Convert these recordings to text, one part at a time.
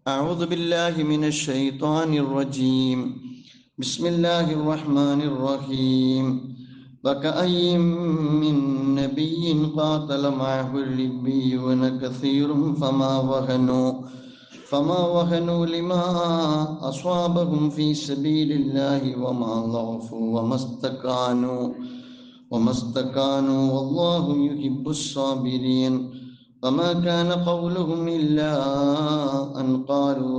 أعوذ بالله من الشيطان الرجيم. بسم الله الرحمن الرحيم. وكأي من نبي قاتل معه الربيون كثير فما وهنوا لما أصابهم في سبيل الله وما ضعفوا وما استكانوا والله يحب الصابرين. وما كان قولهم إلا أن قالوا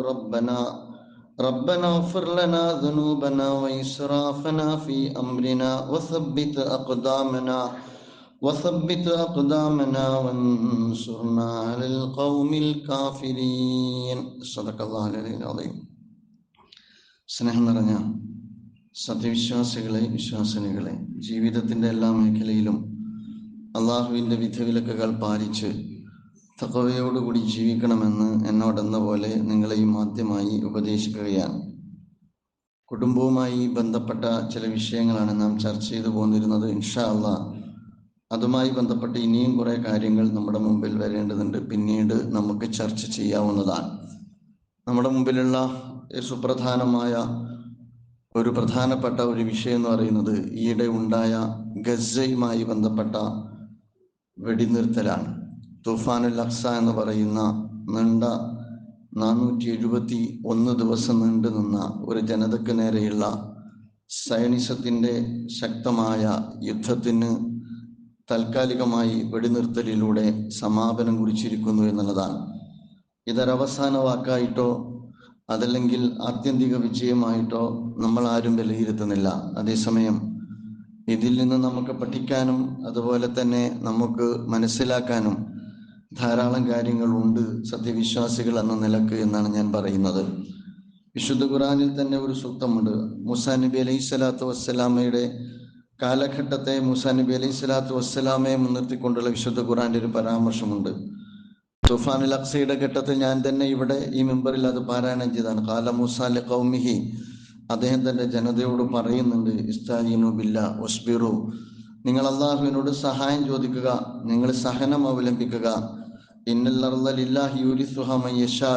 ربنا اغفر لنا ذنوبنا وإسرافنا في أمرنا وثبت أقدامنا وانصرنا على القوم الكافرين. صدق الله العظيم. സ്നേഹം നിറഞ്ഞ സത്യവിശ്വാസികളെ, വിശ്വാസിനികളെ, ജീവിതത്തിൻ്റെ എല്ലാ മേഖലയിലും അള്ളാഹുവിൻ്റെ വിധിവിലക്കുകൾ പാലിച്ച് തഖ്വയോടുകൂടി ജീവിക്കണമെന്ന് എന്നോടെന്ന പോലെ നിങ്ങളെയും ആദ്യമായി ഉപദേശിക്കുകയാണ്. കുടുംബവുമായി ബന്ധപ്പെട്ട ചില വിഷയങ്ങളാണ് നാം ചർച്ച ചെയ്തു പോന്നിരുന്നത്. ഇൻഷാ അള്ളാഹ് അതുമായി ബന്ധപ്പെട്ട് ഇനിയും കുറേ കാര്യങ്ങൾ നമ്മുടെ മുമ്പിൽ വരേണ്ടതുണ്ട്. പിന്നീട് നമുക്ക് ചർച്ച ചെയ്യാവുന്നതാണ്. നമ്മുടെ മുമ്പിലുള്ള പ്രധാനപ്പെട്ട ഒരു വിഷയം എന്ന് പറയുന്നത് ഈയിടെ ഉണ്ടായ ഗസയുമായി ബന്ധപ്പെട്ട വെടിനിർത്തലാണ്. തൂഫാനുൽ അഖ്സ എന്ന് പറയുന്ന നീണ്ട 471 ദിവസം നീണ്ടു നിന്ന ഒരു ജനതയ്ക്ക് നേരെയുള്ള സയനിസത്തിൻ്റെ ശക്തമായ യുദ്ധത്തിന് താൽക്കാലികമായി വെടിനിർത്തലിലൂടെ സമാപനം കുറിച്ചിരിക്കുന്നു എന്നുള്ളതാണ്. ഇതൊരവസാന വാക്കായിട്ടോ അതല്ലെങ്കിൽ ആത്യന്തിക വിജയമായിട്ടോ നമ്മൾ ആരും വിലയിരുത്തുന്നില്ല. അതേസമയം ഇതിൽ നിന്ന് നമുക്ക് പഠിക്കാനും അതുപോലെ തന്നെ നമുക്ക് മനസ്സിലാക്കാനും ധാരാളം കാര്യങ്ങളുണ്ട് സത്യവിശ്വാസികൾ എന്ന നിലക്ക് എന്നാണ് ഞാൻ പറയുന്നത്. വിശുദ്ധ ഖുർആനിൽ തന്നെ ഒരു സൂക്തമുണ്ട്. മൂസാ നബി അലൈഹി സ്വലാത്തു വസ്സലാമയുടെ കാലഘട്ടത്തെ മൂസാ നബി അലൈഹി സ്വലാത്തു വസ്സലാമയെ മുൻനിർത്തിക്കൊണ്ടുള്ള വിശുദ്ധ ഖുർആന്റെ ഒരു പരാമർശമുണ്ട്. തൂഫാനുൽ അഖ്സയുടെ ഘട്ടത്തിൽ ഞാൻ തന്നെ ഇവിടെ ഈ മിമ്പറിൽ അത് പാരായണം ചെയ്താണ്. ഖാല മൂസാ ലിഖൗമിഹി, അദ്ദേഹം തന്റെ ജനതയോട് പറയുന്നുണ്ട്, ഇസ്തഈനു ബില്ലാ വസ്ബിറു, നിങ്ങൾ അള്ളാഹുവിനോട് സഹായം ചോദിക്കുക, നിങ്ങൾ സഹനം അവലംബിക്കുക. ഇന്നൽ അർള ലില്ലാഹി യൂരിസുഹാ മൻ യശാ,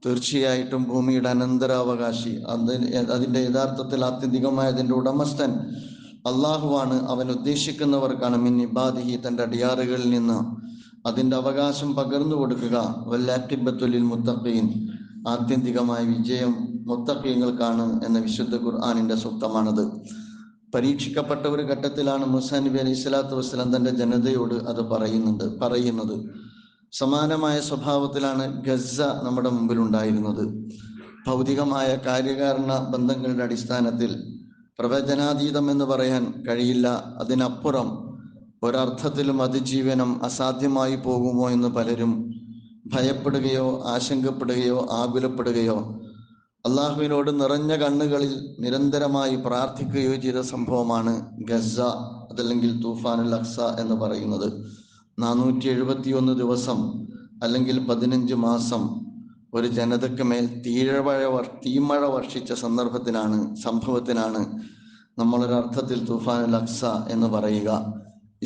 തീർച്ചയായിട്ടും ഭൂമിയുടെ അനന്തരാവകാശി, അതിന്റെ യഥാർത്ഥത്തിൽ ആത്യന്തികമായ അതിന്റെ ഉടമസ്ഥൻ അള്ളാഹുവാണ്. അവൻ ഉദ്ദേശിക്കുന്നവർക്കാണ് മിൻ ഇബാദിഹി, തന്റെ അടിയാറുകളിൽ നിന്ന് അതിന്റെ അവകാശം പകർന്നു കൊടുക്കുക. വല്ലാഖിബത്തുൽ ലിൽ മുത്തഖീൻ, ആത്യന്തികമായ വിജയം മുത്തഖീങ്ങൾക്കാണ് എന്ന വിശുദ്ധ ഖുർആനിന്റെ സൂക്തമാണത്. പരീക്ഷിക്കപ്പെട്ട ഒരു ഘട്ടത്തിലാണ് മൂസാ നബി അലൈഹി സ്വലാത്തു വസ്സലാം തന്റെ ജനതയോട് അത് പറയുന്നത്. സമാനമായ സ്വഭാവത്തിലാണ് ഗസ നമ്മുടെ മുമ്പിൽ ഉണ്ടായിരുന്നത്. ഭൗതികമായ കാര്യകാരണ ബന്ധങ്ങളുടെ അടിസ്ഥാനത്തിൽ പ്രവചനാതീതം എന്ന് പറയാൻ കഴിയില്ല. അതിനപ്പുറം ഒരർത്ഥത്തിലും അതിജീവനം അസാധ്യമായി പോകുമോ എന്ന് പലരും ഭയപ്പെടുകയോ ആശങ്കപ്പെടുകയോ ആകുലപ്പെടുകയോ അള്ളാഹുവിനോട് നിറഞ്ഞ കണ്ണുകളിൽ നിരന്തരമായി പ്രാർത്ഥിക്കുകയോ ചെയ്ത സംഭവമാണ് ഗസ, അതല്ലെങ്കിൽ തൂഫാനുൽ അഖ്സ എന്ന് പറയുന്നത്. 471 ദിവസം അല്ലെങ്കിൽ 15 മാസം ഒരു ജനതയ്ക്ക് മേൽ തീമഴ വർഷിച്ച സംഭവത്തിനാണ് നമ്മളൊരർത്ഥത്തിൽ തൂഫാനുൽ അഖ്സ എന്ന് പറയുക.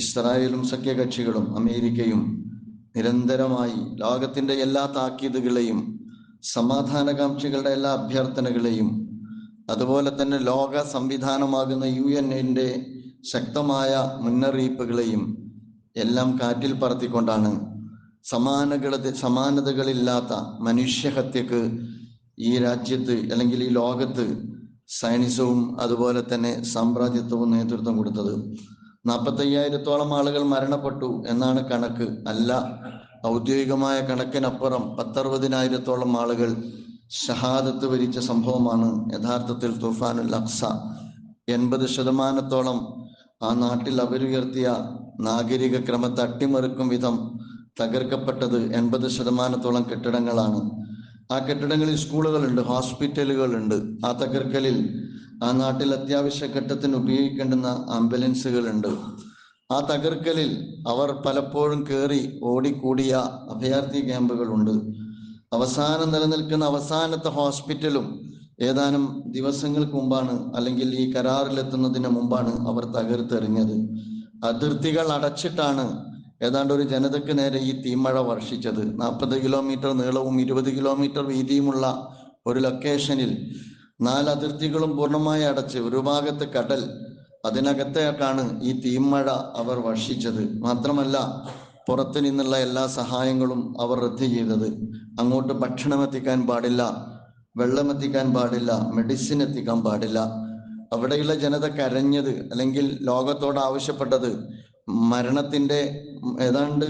ഇസ്രായേലും സഖ്യകക്ഷികളും അമേരിക്കയും നിരന്തരമായി ലോകത്തിന്റെ എല്ലാ താക്കീതുകളെയും സമാധാനകാംക്ഷികളുടെ എല്ലാ അഭ്യർത്ഥനകളെയും അതുപോലെ തന്നെ ലോക സംവിധാനമാകുന്ന UN-ന്റെ ശക്തമായ മുന്നറിയിപ്പുകളെയും എല്ലാം കാറ്റിൽ പറത്തിക്കൊണ്ടാണ് സമാനതകളില്ലാത്ത മനുഷ്യഹത്യക്ക് ഈ രാജ്യത്ത് അല്ലെങ്കിൽ ഈ ലോകത്ത് സൈനിസവും അതുപോലെ തന്നെ സാമ്രാജ്യത്വവും നേതൃത്വം കൊടുത്തത്. 45,000-ഓളം ആളുകൾ മരണപ്പെട്ടു എന്നാണ് കണക്ക്. അല്ല, ഔദ്യോഗികമായ കണക്കിനപ്പുറം 10-60,000-ഓളം ആളുകൾ ഷഹാദത്ത് വരിച്ച സംഭവമാണ് യഥാർത്ഥത്തിൽ തൂഫാനുൽ അഖ്സ. 80% ആ നാട്ടിൽ അവരുയർത്തിയ നാഗരിക ക്രമത്തെ അട്ടിമറിക്കും വിധം തകർക്കപ്പെട്ടത് 80% കെട്ടിടങ്ങളാണ്. ആ കെട്ടിടങ്ങളിൽ സ്കൂളുകളുണ്ട്, ഹോസ്പിറ്റലുകളുണ്ട്. ആ തകർക്കലിൽ ആ നാട്ടിൽ അത്യാവശ്യ ഘട്ടത്തിന് ഉപയോഗിക്കേണ്ടുന്ന ആംബുലൻസുകളുണ്ട്. ആ തകർക്കലിൽ അവർ പലപ്പോഴും കയറി ഓടിക്കൂടിയ അഭയാർത്ഥി ക്യാമ്പുകളുണ്ട്. അവസാനം നിലനിൽക്കുന്ന അവസാനത്തെ ഹോസ്പിറ്റലും ഏതാനും ദിവസങ്ങൾക്ക് മുമ്പാണ്, അല്ലെങ്കിൽ ഈ കരാറിലെത്തുന്നതിന് മുമ്പാണ് അവർ തകർത്തെറിഞ്ഞത്. അതിർത്തികൾ അടച്ചിട്ടാണ് ഏതാണ്ട് ഒരു ജനതയ്ക്ക് നേരെ ഈ തീമഴ വർഷിച്ചത്. 40 കിലോമീറ്റർ നീളവും 20 കിലോമീറ്റർ വീതിയുമുള്ള ഒരു ലൊക്കേഷനിൽ 4 അതിർത്തികളും പൂർണ്ണമായി അടച്ച്, ഒരു ഭാഗത്ത് കടൽ, അതിനകത്തേക്കാണ് ഈ തീമഴ അവർ വർഷിച്ചത്. മാത്രമല്ല, പുറത്തു നിന്നുള്ള എല്ലാ സഹായങ്ങളും അവർ റദ്ദ് ചെയ്തത്. അങ്ങോട്ട് ഭക്ഷണം എത്തിക്കാൻ പാടില്ല, വെള്ളം എത്തിക്കാൻ പാടില്ല, മെഡിസിൻ എത്തിക്കാൻ പാടില്ല. അവിടെയുള്ള ജനത കരഞ്ഞത്, അല്ലെങ്കിൽ ലോകത്തോട് ആവശ്യപ്പെട്ടത്, മരണത്തിന്റെ ഏതാണ്ട്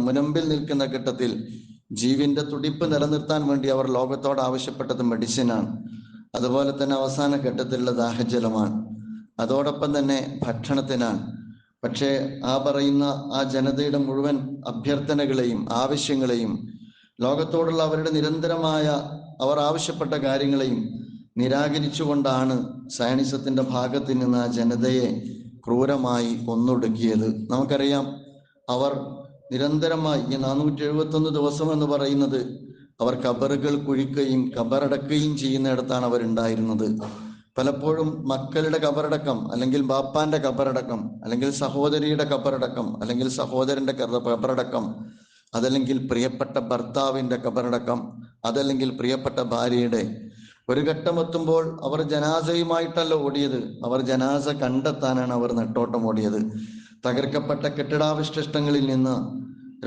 മുനമ്പിൽ നിൽക്കുന്ന ഘട്ടത്തിൽ ജീവന്റെ തുടിപ്പ് നിലനിർത്താൻ വേണ്ടി അവർ ലോകത്തോട് ആവശ്യപ്പെട്ടത് മെഡിസിനാണ്. അതുപോലെ തന്നെ അവസാന ഘട്ടത്തിലുള്ള ദാഹജലമാണ്, അതോടൊപ്പം തന്നെ ഭക്ഷണത്തിനാണ്. പക്ഷേ ആ ജനതയുടെ മുഴുവൻ അഭ്യർത്ഥനകളെയും ആവശ്യങ്ങളെയും, ലോകത്തോടുള്ള അവരുടെ നിരന്തരമായ അവർ ആവശ്യപ്പെട്ട കാര്യങ്ങളെയും നിരാകരിച്ചുകൊണ്ടാണ് സയനിസത്തിന്റെ ഭാഗത്ത് നിന്ന് ആ ജനതയെ ക്രൂരമായി കൊന്നൊടുക്കിയത്. നമുക്കറിയാം, അവർ നിരന്തരമായി ഈ 471 ദിവസം എന്ന് പറയുന്നത് അവർ കബറുകൾ കുഴിക്കുകയും കബറടക്കുകയും ചെയ്യുന്നിടത്താണ് അവരുണ്ടായിരുന്നത്. പലപ്പോഴും മക്കളുടെ കബറടക്കം, അല്ലെങ്കിൽ ബാപ്പാന്റെ കബറടക്കം, അല്ലെങ്കിൽ സഹോദരിയുടെ കബറടക്കം, അല്ലെങ്കിൽ സഹോദരന്റെ കബറടക്കം, അതല്ലെങ്കിൽ പ്രിയപ്പെട്ട ഭർത്താവിന്റെ കബറടക്കം, അതല്ലെങ്കിൽ പ്രിയപ്പെട്ട ഭാര്യയുടെ. ഒരു ഘട്ടമെത്തുമ്പോൾ അവർ ജനാസയുമായിട്ടല്ല ഓടിയത്, അവർ ജനാസ കണ്ടെത്താനാണ് അവർ നെട്ടോട്ടം ഓടിയത്. തകർക്കപ്പെട്ട കെട്ടിടാവശിഷ്ടങ്ങളിൽ നിന്ന്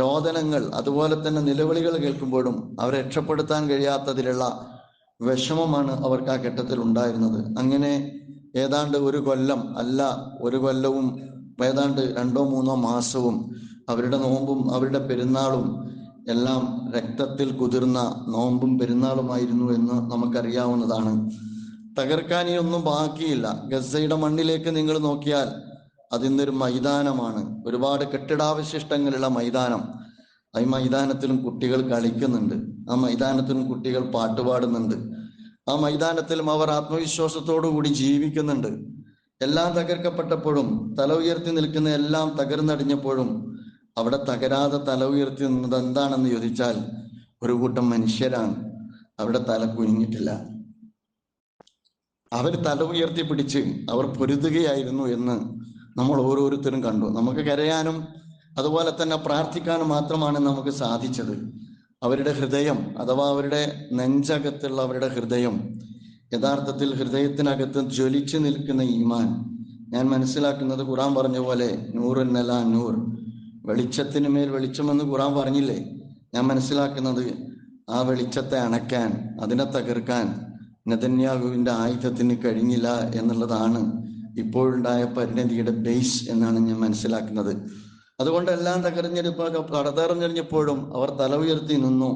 രോദനങ്ങൾ, അതുപോലെ തന്നെ നിലവിളികൾ കേൾക്കുമ്പോഴും അവരെ രക്ഷപ്പെടുത്താൻ കഴിയാത്തതിലുള്ള വിഷമമാണ് അവർക്ക് ആ ഘട്ടത്തിൽ ഉണ്ടായിരുന്നത്. അങ്ങനെ ഏതാണ്ട് ഒരു കൊല്ലവും ഏതാണ്ട് 2-3 മാസവും അവരുടെ നോമ്പും അവരുടെ പെരുന്നാളും എല്ലാം രക്തത്തിൽ കുതിർന്ന നോമ്പും പെരുന്നാളുമായിരുന്നു എന്ന് നമുക്കറിയാവുന്നതാണ്. തകർക്കാനിയൊന്നും ബാക്കിയില്ല. ഗസയുടെ മണ്ണിലേക്ക് നിങ്ങൾ നോക്കിയാൽ അതിന്നൊരു മൈതാനമാണ്, ഒരുപാട് കെട്ടിടാവശിഷ്ടങ്ങളുള്ള മൈതാനം. ഈ മൈതാനത്തിലും കുട്ടികൾ കളിക്കുന്നുണ്ട്, ആ മൈതാനത്തിലും കുട്ടികൾ പാട്ടുപാടുന്നുണ്ട്, ആ മൈതാനത്തിലും അവർ ആത്മവിശ്വാസത്തോടു കൂടി ജീവിക്കുന്നുണ്ട്. എല്ലാം തകർക്കപ്പെട്ടപ്പോഴും, തല ഉയർത്തി നിൽക്കുന്ന എല്ലാം തകർന്നടിഞ്ഞപ്പോഴും അവിടെ തകരാതെ തല ഉയർത്തി നിന്നത് എന്താണെന്ന് ചോദിച്ചാൽ ഒരു കൂട്ടം മനുഷ്യരാണ്. അവിടെ തല കുനിഞ്ഞിട്ടില്ല, അവർ തല ഉയർത്തി പിടിച്ച് അവർ പൊരുതുകയായിരുന്നു എന്ന് നമ്മൾ ഓരോരുത്തരും കണ്ടു. നമുക്ക് കരയാനും അതുപോലെ തന്നെ പ്രാർത്ഥിക്കാനും മാത്രമാണ് നമുക്ക് സാധിച്ചത്. അവരുടെ ഹൃദയം, അഥവാ അവരുടെ നെഞ്ചകത്തുള്ള അവരുടെ ഹൃദയം, യഥാർത്ഥത്തിൽ ഹൃദയത്തിനകത്ത് ജ്വലിച്ചു നിൽക്കുന്ന ഈമാൻ. ഞാൻ മനസ്സിലാക്കുന്നത് ഖുർആൻ പറഞ്ഞ പോലെ നൂറുന്നല നൂർ, വെളിച്ചത്തിന് മേൽ വെളിച്ചമെന്ന് ഖുർആൻ പറഞ്ഞില്ലേ? ഞാൻ മനസ്സിലാക്കുന്നത് ആ വെളിച്ചത്തെ അണയ്ക്കാൻ, അതിനെ തകർക്കാൻ നെതന്യാഹുവിന്റെ ആയുധത്തിന് കഴിഞ്ഞില്ല എന്നുള്ളതാണ് ഇപ്പോഴുണ്ടായ പരിണതിയുടെ ബേസ് എന്നാണ് ഞാൻ മനസ്സിലാക്കുന്നത്. അതുകൊണ്ട് എല്ലാം തകർന്നെറിഞ്ഞപ്പോഴും അവർ തല ഉയർത്തി നിന്നു.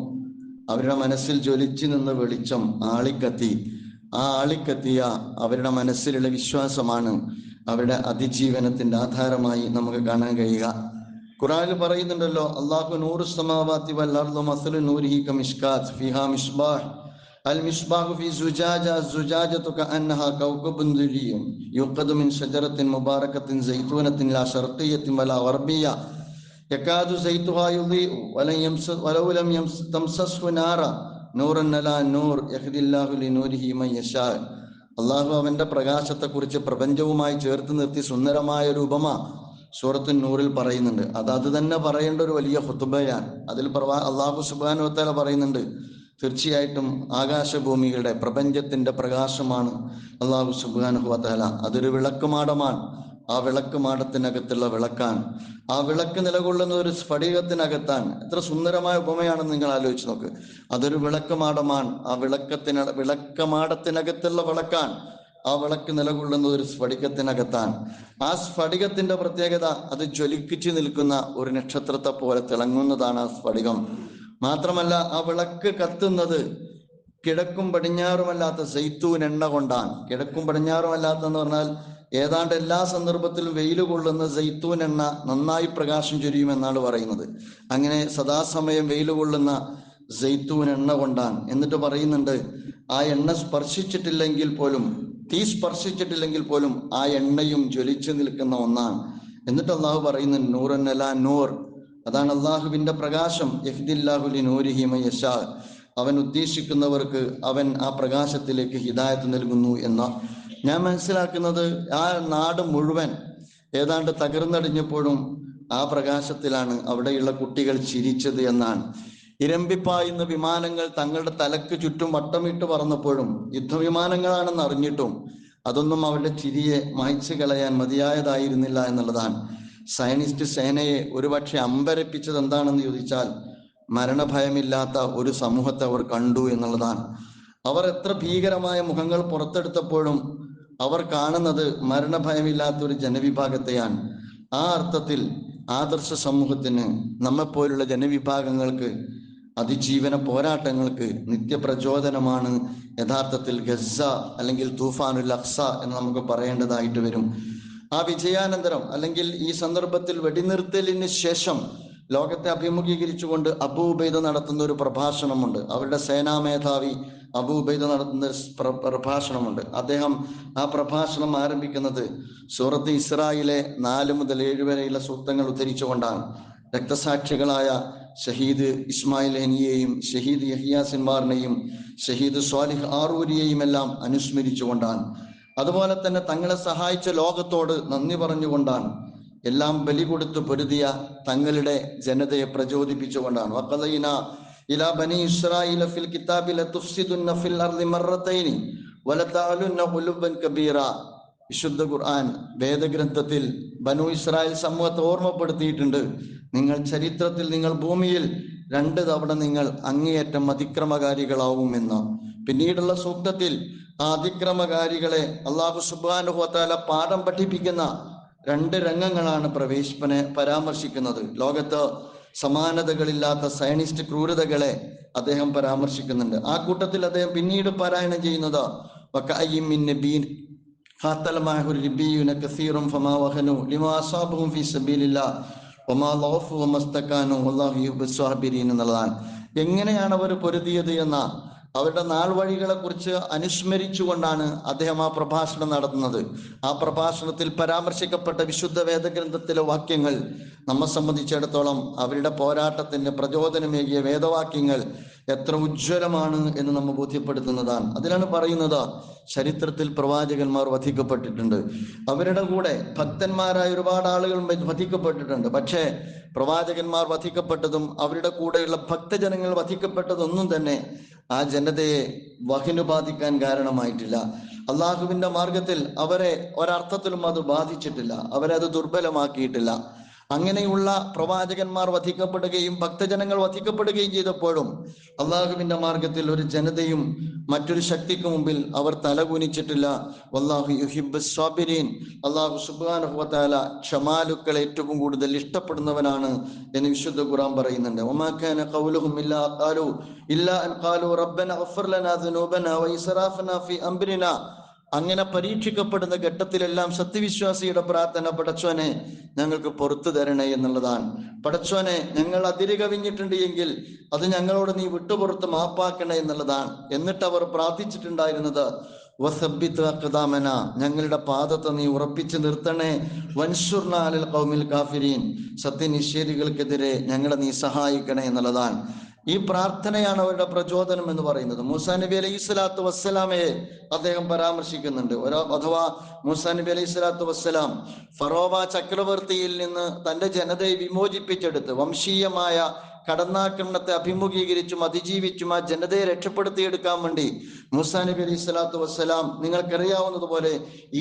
അവരുടെ മനസ്സിൽ ജ്വലിച്ചു നിന്ന വെളിച്ചം ആളിക്കത്തി. ആ ആളിക്കത്തിയ അവരുടെ മനസ്സിലുള്ള വിശ്വാസമാണ് അവരുടെ അതിജീവനത്തിന്റെ ആധാരമായി നമുക്ക് കാണാൻ കഴിയുക. ഖുർആനിൽ പറയുന്നുണ്ടല്ലോ, അല്ലാഹു നൂറു സമാവാതി വൽ അർദു മസലു നൂരിഹി കമിഷ്കാത്ത് ഫീഹാ മിസ്ബാഹ് അൽ മിസ്ബാഹു ഫീ സുജാജ സുജാജതു കഅന്നഹാ കൗകബുൻ ദുരിയ്യുൻ യുഖദു മിൻ ശജറത്തിൻ മുബാറകത്തിൻ സൈതൂനത്തിൻ ലാ ശർഖിയ്യത്തിൻ വലാ ഗർബിയ്യ യകാദു സൈതുഹാ യുളീഉ വലൗ ലം തംസസ്ഹു നാറ നൂറൻ അലാ നൂർ യഹ്ദില്ലാഹു ലിനൂരിഹി മൻ യശാ. അല്ലാഹു അവന്റെ പ്രകാശത്തെക്കുറിച്ച് പ്രപഞ്ചവുമായി ചേർത്ത് നിർത്തി സുന്ദരമായ ഒരു ഉപമ സൂറത്തു നൂറിൽ പറയുന്നുണ്ട്. അത് തന്നെ പറയേണ്ട ഒരു വലിയ ഖുതുബയാണ്. അതിൽ അല്ലാഹു സുബ്ഹാനഹു വ തആല പറയുന്നുണ്ട്, തീർച്ചയായിട്ടും ആകാശഭൂമികളുടെ പ്രപഞ്ചത്തിന്റെ പ്രകാശമാണ് അല്ലാഹു സുബ്ഹാനഹു വ തആല. അതൊരു വിളക്കുമാടമാണ്. ആ വിളക്കുമാടത്തിനകത്തുള്ള വിളക്കാണ്. ആ വിളക്ക് നിലകൊള്ളുന്ന ഒരു സ്ഫടികത്തിനകത്താണ്. എത്ര സുന്ദരമായ ഉപമയാണെന്ന് നിങ്ങൾ ആലോചിച്ച് നോക്ക്. അതൊരു വിളക്കുമാടമാണ്. ആ വിളക്കമാടത്തിനകത്തുള്ള വിളക്കാണ്. ആ വിളക്ക് നിലകൊള്ളുന്നത് ഒരു സ്ഫടികത്തിനകത്താണ്. ആ സ്ഫടികത്തിന്റെ പ്രത്യേകത, അത് ജ്വലിപ്പിച്ചു നിൽക്കുന്ന ഒരു നക്ഷത്രത്തെ പോലെ തിളങ്ങുന്നതാണ് ആ സ്ഫടികം. മാത്രമല്ല, ആ വിളക്ക് കത്തുന്നത് കിഴക്കും പടിഞ്ഞാറുമല്ലാത്ത സൈത്തൂൻ എണ്ണ കൊണ്ടാണ്. കിഴക്കും പടിഞ്ഞാറുമല്ലാത്തെന്ന് പറഞ്ഞാൽ ഏതാണ്ട് എല്ലാ സന്ദർഭത്തിലും വെയിൽ കൊള്ളുന്ന സൈത്തൂൻ എണ്ണ നന്നായി പ്രകാശം ചൊരിയുമെന്നാണ് പറയുന്നത്. അങ്ങനെ സദാസമയം വെയിൽ കൊള്ളുന്ന സൈത്തൂൻ എണ്ണ കൊണ്ടാണ്. എന്നിട്ട് പറയുന്നുണ്ട്, ആ എണ്ണ സ്പർശിച്ചിട്ടില്ലെങ്കിൽ പോലും, തീ സ്പർശിച്ചിട്ടില്ലെങ്കിൽ പോലും ആ എണ്ണയും ജ്വലിച്ചു നിൽക്കുന്ന ഒന്നാണ്. എന്നിട്ട് അള്ളാഹു പറയുന്നുണ്ട്, നൂറൻ അലാ നൂർ, അതാണ് അള്ളാഹുവിന്റെ പ്രകാശം. യഹ്ദില്ലാഹു ലിനൂരിഹി മൻ യശാ, അവൻ ഉദ്ദേശിക്കുന്നവർക്ക് അവൻ ആ പ്രകാശത്തിലേക്ക് ഹിദായത്ത് നൽകുന്നു എന്ന. ഞാൻ മനസ്സിലാക്കുന്നത് ആ നാട് മുഴുവൻ ഏതാണ്ട് തകർന്നടിഞ്ഞപ്പോഴും ആ പ്രകാശത്തിലാണ് അവിടെയുള്ള കുട്ടികൾ ചിരിച്ചത് എന്നാണ്. ഇരമ്പിപ്പായുന്ന വിമാനങ്ങൾ തങ്ങളുടെ തലക്ക് ചുറ്റും വട്ടമിട്ട് പറന്നപ്പോഴും യുദ്ധവിമാനങ്ങളാണെന്ന് അറിഞ്ഞിട്ടും അതൊന്നും അവരുടെ ചിരിയെ മായ്ച്ചു കളയാൻ മതിയായതായിരുന്നില്ല എന്നുള്ളതാണ്. സയനിസ്റ്റ് സേനയെ ഒരുപക്ഷെ അമ്പരപ്പിച്ചത് എന്താണെന്ന് ചോദിച്ചാൽ മരണഭയമില്ലാത്ത ഒരു സമൂഹത്തെ അവർ കണ്ടു എന്നുള്ളതാണ്. അവർ എത്ര ഭീകരമായ മുഖങ്ങൾ പുറത്തെടുത്തപ്പോഴും അവർ കാണുന്നത് മരണഭയമില്ലാത്ത ഒരു ജനവിഭാഗത്തെയാണ്. ആ അർത്ഥത്തിൽ ആദർശ സമൂഹത്തിന്, നമ്മെപ്പോലുള്ള ജനവിഭാഗങ്ങൾക്ക്, അതിജീവന പോരാട്ടങ്ങൾക്ക് നിത്യപ്രചോദനമാണ് യഥാർത്ഥത്തിൽ ഗസ്സ അല്ലെങ്കിൽ തൂഫാനുൽ അഖ്സ എന്ന് നമുക്ക് പറയേണ്ടതായിട്ട് വരും. ആ വിജയാനന്തരം അല്ലെങ്കിൽ ഈ സന്ദർഭത്തിൽ വെടിനിർത്തലിന് ശേഷം ലോകത്തെ അഭിമുഖീകരിച്ചുകൊണ്ട് അബൂ ഉബൈദ നടത്തുന്ന ഒരു പ്രഭാഷണമുണ്ട്. അവരുടെ സേനാ മേധാവി അബൂ ഉബൈദ നടത്തുന്ന പ്രഭാഷണമുണ്ട്. അദ്ദേഹം ആ പ്രഭാഷണം ആരംഭിക്കുന്നത് സൂറത്ത് ഇസ്രായിലെ 4 മുതൽ 7 വരെയുള്ള സൂക്തങ്ങൾ ഉദ്ധരിച്ചുകൊണ്ടാണ്. രക്തസാക്ഷികളായ ഷഹീദ് ഇസ്മായിൽ ഹനിയെയും ഷഹീദ് യഹ്യാ സിൻവാറിനെയും ഷഹീദ് സ്വാലിഹ് ആറൂരിയെയും എല്ലാം അനുസ്മരിച്ചുകൊണ്ടാണ്. അതുപോലെ തന്നെ തങ്ങളെ സഹായിച്ച ലോകത്തോട് നന്ദി പറഞ്ഞുകൊണ്ടാണ്. എല്ലാം ബലി കൊടുത്തു പൊരുതിയ തങ്ങളുടെ ജനതയെ പ്രചോദിപ്പിച്ചുകൊണ്ടാണ്. വഖദൈന ഇലാ ബനി ഇസ്രായീല ഫിൽ കിതാബി ലതുഫ്സിദുന്ന ഫിൽ അർളി മർറതൈനി വലതഅലുന്ന ഉലുബൻ കബീറ. വിശുദ്ധ ഖുർആൻ വേദഗ്രന്ഥത്തിൽ ബനു ഇസ്രായേൽ സമൂഹത്തെ ഓർമ്മപ്പെടുത്തിയിട്ടുണ്ട്. ചരിത്രത്തിൽ നിങ്ങൾ ഭൂമിയിൽ 2 തവണ നിങ്ങൾ അങ്ങേയറ്റം അതിക്രമകാരികളാവുമെന്ന്. പിന്നീടുള്ള സൂക്തത്തിൽ ആ അതിക്രമകാരികളെ അല്ലാഹു സുബ്ഹാനഹു വ തആല പാഠം പഠിപ്പിക്കുന്ന 2 രംഗങ്ങളാണ് പരാമർശിക്കുന്നത്. ലോകത്ത് സമാനതകളില്ലാത്ത സയനിസ്റ്റ് ക്രൂരതകളെ അദ്ദേഹം പരാമർശിക്കുന്നുണ്ട്. ആ കൂട്ടത്തിൽ അദ്ദേഹം പിന്നീട് പാരായണം ചെയ്യുന്നത് വകഅയ്യിൻ മിൻ നബിയ്യിൻ ഖാതല മഅഹു റിബ്ബിയൂന കസീറുൻ ഫമാ വഹനു ലിമാ അസാബഹും ഫീ സബീലില്ലാഹ് വമാ ളൗഫു വമസ്തകാനു വല്ലാഹു യുഹിബ്ബുസ് സ്വാബിരീൻ എന്നുള്ളതാണ്. എങ്ങനെയാണ് അവർ പൊരുതിയത് എന്ന അവരുടെ നാൾ വഴികളെ കുറിച്ച് അനുസ്മരിച്ചുകൊണ്ടാണ് അദ്ദേഹം ആ പ്രഭാഷണം നടത്തുന്നത്. ആ പ്രഭാഷണത്തിൽ പരാമർശിക്കപ്പെട്ട വിശുദ്ധ വേദഗ്രന്ഥത്തിലെ വാക്യങ്ങൾ നമ്മെ സംബന്ധിച്ചിടത്തോളം അവരുടെ പോരാട്ടത്തിന് പ്രചോദനമേകിയ വേദവാക്യങ്ങൾ എത്ര ഉജ്ജ്വലമാണ് എന്ന് നമ്മെ ബോധ്യപ്പെടുത്തുന്നതാണ്. അതിലാണ് പറയുന്നത്, ചരിത്രത്തിൽ പ്രവാചകന്മാർ വധിക്കപ്പെട്ടിട്ടുണ്ട്. അവരുടെ കൂടെ ഭക്തന്മാരായ ഒരുപാട് ആളുകൾ വധിക്കപ്പെട്ടിട്ടുണ്ട്. പക്ഷേ പ്രവാചകന്മാർ വധിക്കപ്പെട്ടതും അവരുടെ കൂടെയുള്ള ഭക്തജനങ്ങൾ വധിക്കപ്പെട്ടതൊന്നും തന്നെ ആ ജനതയെ വഹിനു ബാധിക്കാൻ കാരണമായിട്ടില്ല. അള്ളാഹുവിന്റെ മാർഗത്തിൽ അവരെ ഒരർത്ഥത്തിലും അത് ബാധിച്ചിട്ടില്ല. അവരെ അത് ദുർബലമാക്കിയിട്ടില്ല. അങ്ങനെയുള്ള പ്രവാചകന്മാർ വധിക്കപ്പെടുകയും ഭക്തജനങ്ങൾ വധിക്കപ്പെടുകയും ചെയ്തപ്പോഴും അള്ളാഹുവിന്റെ മാർഗത്തിൽ ഒരു ജനതയും മറ്റൊരു ശക്തിക്ക് മുമ്പിൽ അവർ തലകുനിച്ചിട്ടില്ല. വല്ലാഹു യുഹിബ്ബുസ് സ്വാബിരീൻ. അള്ളാഹു സുബ്ഹാനഹു വ തആല ക്ഷമാലുക്കളെ ഏറ്റവും കൂടുതൽ ഇഷ്ടപ്പെടുന്നവനാണ് എന്ന് വിശുദ്ധ ഖുർആൻ പറയുന്നുണ്ട്. വമാ കാന ഖൗലുഹും ഇല്ലാ അൻ ഖാലു റബ്ബനാ ഗഫിർ ലനാ ദുനൂബനാ വ ഇസ്റാഫനാ ഫീ അംരിനാ. അങ്ങനെ പരീക്ഷിക്കപ്പെടുന്ന ഘട്ടത്തിലെല്ലാം സത്യവിശ്വാസിയുടെ പ്രാർത്ഥന, പടച്ചോനെ ഞങ്ങൾക്ക് പുറത്തു തരണേ എന്നുള്ളതാണ്. പടച്ചോനെ, ഞങ്ങൾ അതിര് കവിഞ്ഞിട്ടുണ്ട് എങ്കിൽ അത് ഞങ്ങളോട് നീ വിട്ടുപുറത്ത് മാപ്പാക്കണേ എന്നുള്ളതാണ്. എന്നിട്ട് അവർ പ്രാർത്ഥിച്ചിട്ടുണ്ടായിരുന്നത് വസബ്ബിത് അഖ്ദാമന, ഞങ്ങളുടെ പാദത്തെ നീ ഉറപ്പിച്ചു നിർത്തണേ, വൻസുർന അലൽ ഖൗമിൽ കാഫിരീൻ, സത്യനിഷേധികൾക്കെതിരെ ഞങ്ങളെ നീ സഹായിക്കണേ എന്നുള്ളതാണ്. ഈ പ്രാർത്ഥനയാണ് അവരുടെ പ്രചോദനം എന്ന് പറയുന്നത്. മൂസാ നബി അലൈഹി സ്വലാത്തു വസ്സലാമയെ അദ്ദേഹം പരാമർശിക്കുന്നുണ്ട്. അഥവാ മൂസാ നബി അലൈഹി സ്വലാത്തു വസ്സലാം ഫറോവ ചക്രവർത്തിയിൽ നിന്ന് തന്റെ ജനതയെ വിമോചിപ്പിച്ചെടുത്ത് വംശീയമായ കടന്നാക്രമണത്തെ അഭിമുഖീകരിച്ചും അതിജീവിച്ചും ആ ജനതയെ രക്ഷപ്പെടുത്തിയെടുക്കാൻ വേണ്ടി മൂസാ നബി അലൈഹി സ്വലാത്തു വസ്സലാം നിങ്ങൾക്കറിയാവുന്നതുപോലെ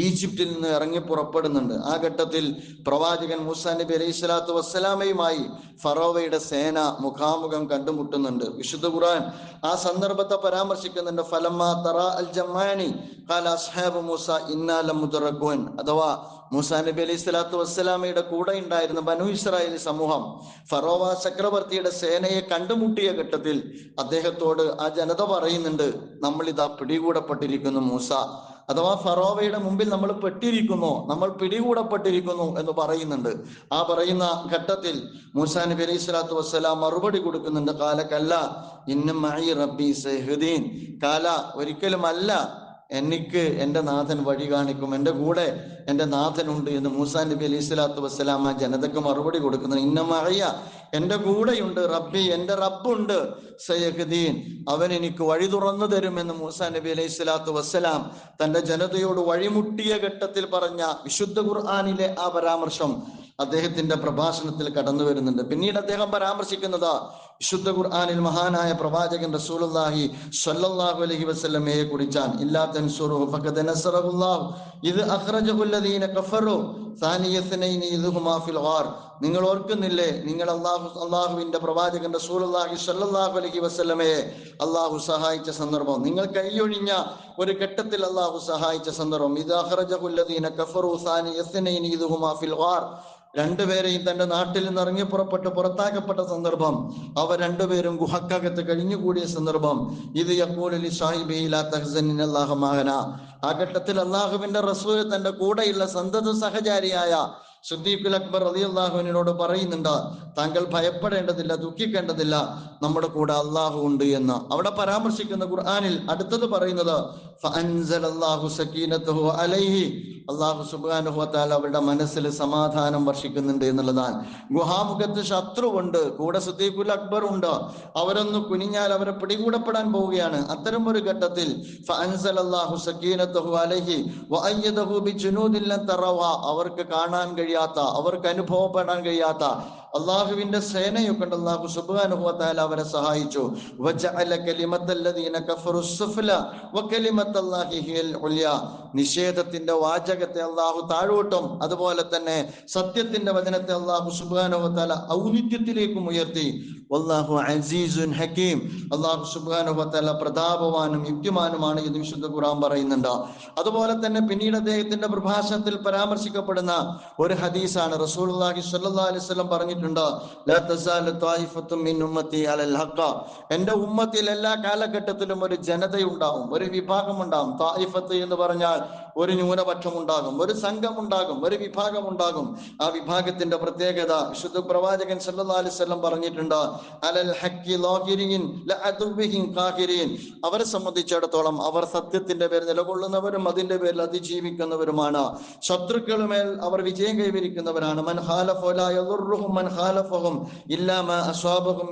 ഈജിപ്തിൽ നിന്ന് ഇറങ്ങി പുറപ്പെടുന്നുണ്ട്. ആ ഘട്ടത്തിൽ പ്രവാചകൻ മൂസാ നബി അലൈഹി സ്വലാത്തു വസ്സലാമയുമായി ഫറോവയുടെ സേന മുഖാമുഖം കണ്ടുമുട്ടുന്നുണ്ട്. വിശുദ്ധ ഖുർആൻ ആ സന്ദർഭത്തെ പരാമർശിക്കുന്നുണ്ട്. ഫലമ്മാ തറാ അൽ ജംആനി ഖാല അസ്ഹാബു മൂസ ഇന്നാ ലമുദ്റകൂൻ. അഥവാ മൂസാ നബി അലൈഹി സ്വലാത്തു വസ്സലാമയുടെ കൂടെ ഉണ്ടായിരുന്ന ബനു ഇസ്രായേൽ സമൂഹം ഫറോവ ചക്രവർത്തിയുടെ സേനയെ കണ്ടുമുട്ടിയ ഘട്ടത്തിൽ അദ്ദേഹത്തോട് ആ ജനത പറയുന്നുണ്ട്, നമ്മൾ ഇതാ പിടികൂടപ്പെട്ടിരിക്കുന്നു മൂസ. അഥവാ ഫറോവയുടെ മുമ്പിൽ നമ്മൾ പിടികൂടപ്പെട്ടിരിക്കുന്നു എന്ന് പറയുന്നുണ്ട്. ആ പറയുന്ന ഘട്ടത്തിൽ മൂസാ നബി അലൈഹി സ്വലാത്തു വസ്സലാം മറുപടി കൊടുക്കുന്നുണ്ട്, കാല കല്ല ഇന്ന മഈ റബ്ബി സയഹ്ദീൻ. കാല, ഒരിക്കലും അല്ല, എനിക്ക് എൻ്റെ നാഥൻ വഴി കാണിക്കും, എൻ്റെ കൂടെ എൻ്റെ നാഥനുണ്ട് എന്ന് മൂസാ നബി അലൈഹി സ്വലാത്തു വസ്സലാം ആ ജനതക്ക് മറുപടി കൊടുക്കുന്നത്. ഇന്ന മഅയ, എൻ്റെ കൂടെയുണ്ട്, റബ്ബി, എൻ്റെ റബ്ബുണ്ട്, സയഹ്ദീൻ, അവൻ എനിക്ക് വഴി തുറന്നു തരുമെന്ന് മൂസാ നബി അലൈഹി സ്വലാത്തു വസ്സലാം തൻ്റെ ജനതയോട് വഴിമുട്ടിയ ഘട്ടത്തിൽ പറഞ്ഞ വിശുദ്ധ ഖുർആനിലെ ആ പരാമർശം അദ്ദേഹത്തിന്റെ പ്രഭാഷണത്തിൽ കടന്നു വരുന്നുണ്ട്. പിന്നീട് അദ്ദേഹം പരാമർശിക്കുന്നത് വിശുദ്ധ ഖുർആനിൽ മഹാനായ പ്രവാചകൻ റസൂലുള്ളാഹി സ്വല്ലല്ലാഹു അലൈഹി വസല്ലമയെ കുറിച്ചാണ്. ഇല്ലാ തൻസുറുഹു ഫഖദ് നസറഹുല്ലാഹു ഇദ് അഖ്റജഹു അല്ലദീന കഫറു സാനിയ ഇസ്നൈനി ഇദ് ഹുമാ ഫിൽ ഗാർ. നിങ്ങൾ ഓർക്കുന്നില്ലേ, നിങ്ങൾ അള്ളാഹുവിന്റെ പ്രവാചകൻ റസൂലുള്ളാഹി സ്വല്ലല്ലാഹു അലൈഹി വസല്ലമയെ അള്ളാഹു സഹായിച്ച സന്ദർഭം, നിങ്ങൾ കൈയൊഴിഞ്ഞ ഒരു ഘട്ടത്തിൽ അള്ളാഹു സഹായിച്ച സന്ദർഭം. ഇദ് അഖ്റജഹു അല്ലദീന കഫറു സാനിയ ഇസ്നൈനി ഇദ് ഹുമാ ഫിൽ ഗാർ. രണ്ടുപേരെയും തന്റെ നാട്ടിൽ നിന്ന് ഇറങ്ങി പുറത്താക്കപ്പെട്ട സന്ദർഭം, അവർ രണ്ടുപേരും ഗുഹക്കകത്ത് കഴിഞ്ഞുകൂടിയ സന്ദർഭം. ഇത് യഖൂലു ലി സാഹിബിഹി ലാ തഹ്സൻ ഇന്നല്ലാഹ മഅനാ. ആ ഘട്ടത്തിൽ അള്ളാഹുവിന്റെ റസൂൽ തന്റെ കൂടെയുള്ള സന്തത സഹചാരിയായ സിദ്ദീഖുൽ അക്ബർ റളിയല്ലാഹു അൻഹുവിനോട് പറയുന്നുണ്ട്, താങ്കൾ ഭയപ്പെടേണ്ടതില്ല, ദുഃഖിക്കേണ്ടതില്ല, നമ്മുടെ കൂടെ അള്ളാഹു ഉണ്ട് എന്ന്. അവിടെ പരാമർശിക്കുന്ന ഖുർആനിൽ അടുത്തത് പറയുന്നത് ഫഅൻസലല്ലാഹു സകീനതഹു അലൈഹി. അള്ളാഹു സുബ്ഹാനഹു വ തആല അവരുടെ മനസ്സിൽ സമാധാനം വർഷിക്കുന്നുണ്ട് എന്നുള്ളതാണ്. ഗുഹാമുഖത്ത് ശത്രുവുണ്ട്, കൂടെ സിദ്ദീഖുൽ അക്ബർ ഉണ്ട്. അവരൊന്ന് കുനിഞ്ഞാൽ അവരെ പിടികൂടപ്പെടാൻ പോവുകയാണ്. അത്തരം ഒരു ഘട്ടത്തിൽ ഫഅൻസലല്ലാഹു സകീനതഹു അലൈഹി വഅയ്യദഹു ബിജുനൂദിൻ ലൻ തറവ. അവർക്ക് കാണാൻ കഴിയാത്ത, അവർക്ക് അനുഭവപ്പെടാൻ കഴിയാത്ത അള്ളാഹുവിന്റെ സേനയെ കൊണ്ട് അള്ളാഹു സുബ്ഹാനഹു വ തആല അവരെ സഹായിച്ചു. വജഅല കലിമത്തല്ലദീന കഫറു സുഫ്ല വകലിമത്തല്ലാഹി ഹിയൽ ഉൽയ. നിഷേധത്തിന്റെ വാചകത്തെ അള്ളാഹു താഴോട്ടും അതുപോലെ തന്നെ സത്യത്തിന്റെ വചനത്തെ അള്ളാഹു സുബ്ഹാനഹു വ തആല ഔന്നിത്യത്തിലേക്കും ഉയർത്തി. വല്ലാഹു അസീസുൻ ഹകീം. അള്ളാഹു സുബ്ഹാനഹു വ തആല പ്രതാപവാനും യുക്തിമാനുമാണ് എന്ന് വിശുദ്ധ ഖുർആൻ പറയുന്നുണ്ട്. അതുപോലെ തന്നെ പിന്നീട് അദ്ദേഹത്തിന്റെ പ്രഭാഷണത്തിൽ പരാമർശിക്കപ്പെടുന്ന ഒരു ഹദീസാണ്. റസൂലുള്ളാഹി സ്വല്ലല്ലാഹു അലൈഹി വസല്ലം പറഞ്ഞിട്ടുണ്ട്, ലാ തസാലു ത്വായിഫത്തും മിൻ ഉമ്മത്തി അലൽ ഹഖ. എന്റെ ഉമ്മത്തിൽ എല്ലാ കാലഘട്ടത്തിലും ഒരു ജനതയുണ്ടാവും, ഒരു വിഭാഗം ഉണ്ടാവും. ത്വായിഫത്ത് എന്ന് പറഞ്ഞാൽ ഒരു ന്യൂനപക്ഷം ഉണ്ടാകും, ഒരു സംഘം ഉണ്ടാകും, ഒരു വിഭാഗം ഉണ്ടാകും. ആ വിഭാഗത്തിന്റെ പ്രത്യേകത വിശുദ്ധ പ്രവാചകൻ സല്ലല്ലാഹു അലൈഹി വസല്ലം പറഞ്ഞിട്ടുണ്ട്, അലൽ ഹഖി ലാഹിരീൻ ലഅദുബിഹിൻ ഖാഹിരീൻ. അവരെ സംബന്ധിച്ചിടത്തോളം അവർ സത്യത്തിന്റെ പേരിൽ നിലകൊള്ളുന്നവരും അതിന്റെ പേരിൽ അതിജീവിക്കുന്നവരുമാണ്. ശത്രുക്കളുമേൽ അവർ വിജയം കൈവരിക്കുന്നവരാണ്. മൻ ഖാലഫ ലാ യദുർറുഹും മൻ ഖാലഫഹും ഇല്ലാ മാ അസ്വാബഹും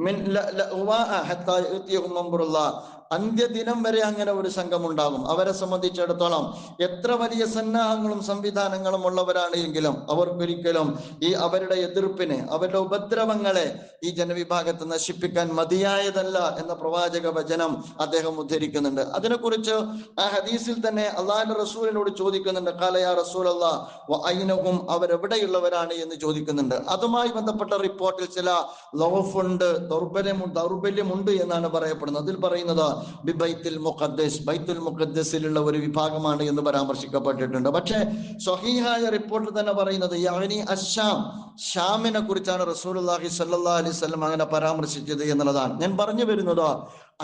മിൻ ലഅവാ ഹത്താ യഅതിയഹും അംറുല്ലാഹ്. അന്ത്യദിനം വരെ അങ്ങനെ ഒരു സംഘം ഉണ്ടാകും. അവരെ സംബന്ധിച്ചിടത്തോളം എത്ര വലിയ സന്നാഹങ്ങളും സംവിധാനങ്ങളും ഉള്ളവരാണ് എങ്കിലും അവർക്കൊരിക്കലും ഈ അവരുടെ എതിർപ്പിനെ, അവരുടെ ഉപദ്രവങ്ങളെ ഈ ജനവിഭാഗത്തെ നശിപ്പിക്കാൻ മതിയായതല്ല എന്ന പ്രവാചക വചനം അദ്ദേഹം ഉദ്ധരിക്കുന്നുണ്ട്. അതിനെക്കുറിച്ച് ആ ഹദീസിൽ തന്നെ അള്ളാഹുവിന്റെ റസൂലിനോട് ചോദിക്കുന്നുണ്ട്, ഖാല യാ റസൂലല്ലാഹ് വഅയ്നഹും, അവരെവിടെയുള്ളവരാണ് എന്ന് ചോദിക്കുന്നുണ്ട്. അതുമായി ബന്ധപ്പെട്ട റിപ്പോർട്ടിൽ ചില ലൗഫുണ്ട്, ദൗർബല്യമുണ്ട് എന്നാണ് പറയപ്പെടുന്നത്. അതിൽ പറയുന്നത് ബൈത്തുൽ മുഖദ്ദസ്, ബൈത്തുൽ മുഖദ്ദസിലുള്ള ഒരു വിഭാഗമാണ് എന്ന് പരാമർശിക്കപ്പെട്ടിട്ടുണ്ട്. പക്ഷേ സ്വഹീഹായ റിപ്പോർട്ടിൽ തന്നെ പറയുന്നത് യഅനി അശ്ശാം, ഷാമിനെ കുറിച്ചാണ് റസൂലുള്ളാഹി സ്വല്ലല്ലാഹു അലൈഹി വസല്ലം അങ്ങനെ പരാമർശിച്ചത് എന്നുള്ളതാണ്. ഞാൻ പറഞ്ഞു വരുന്നത്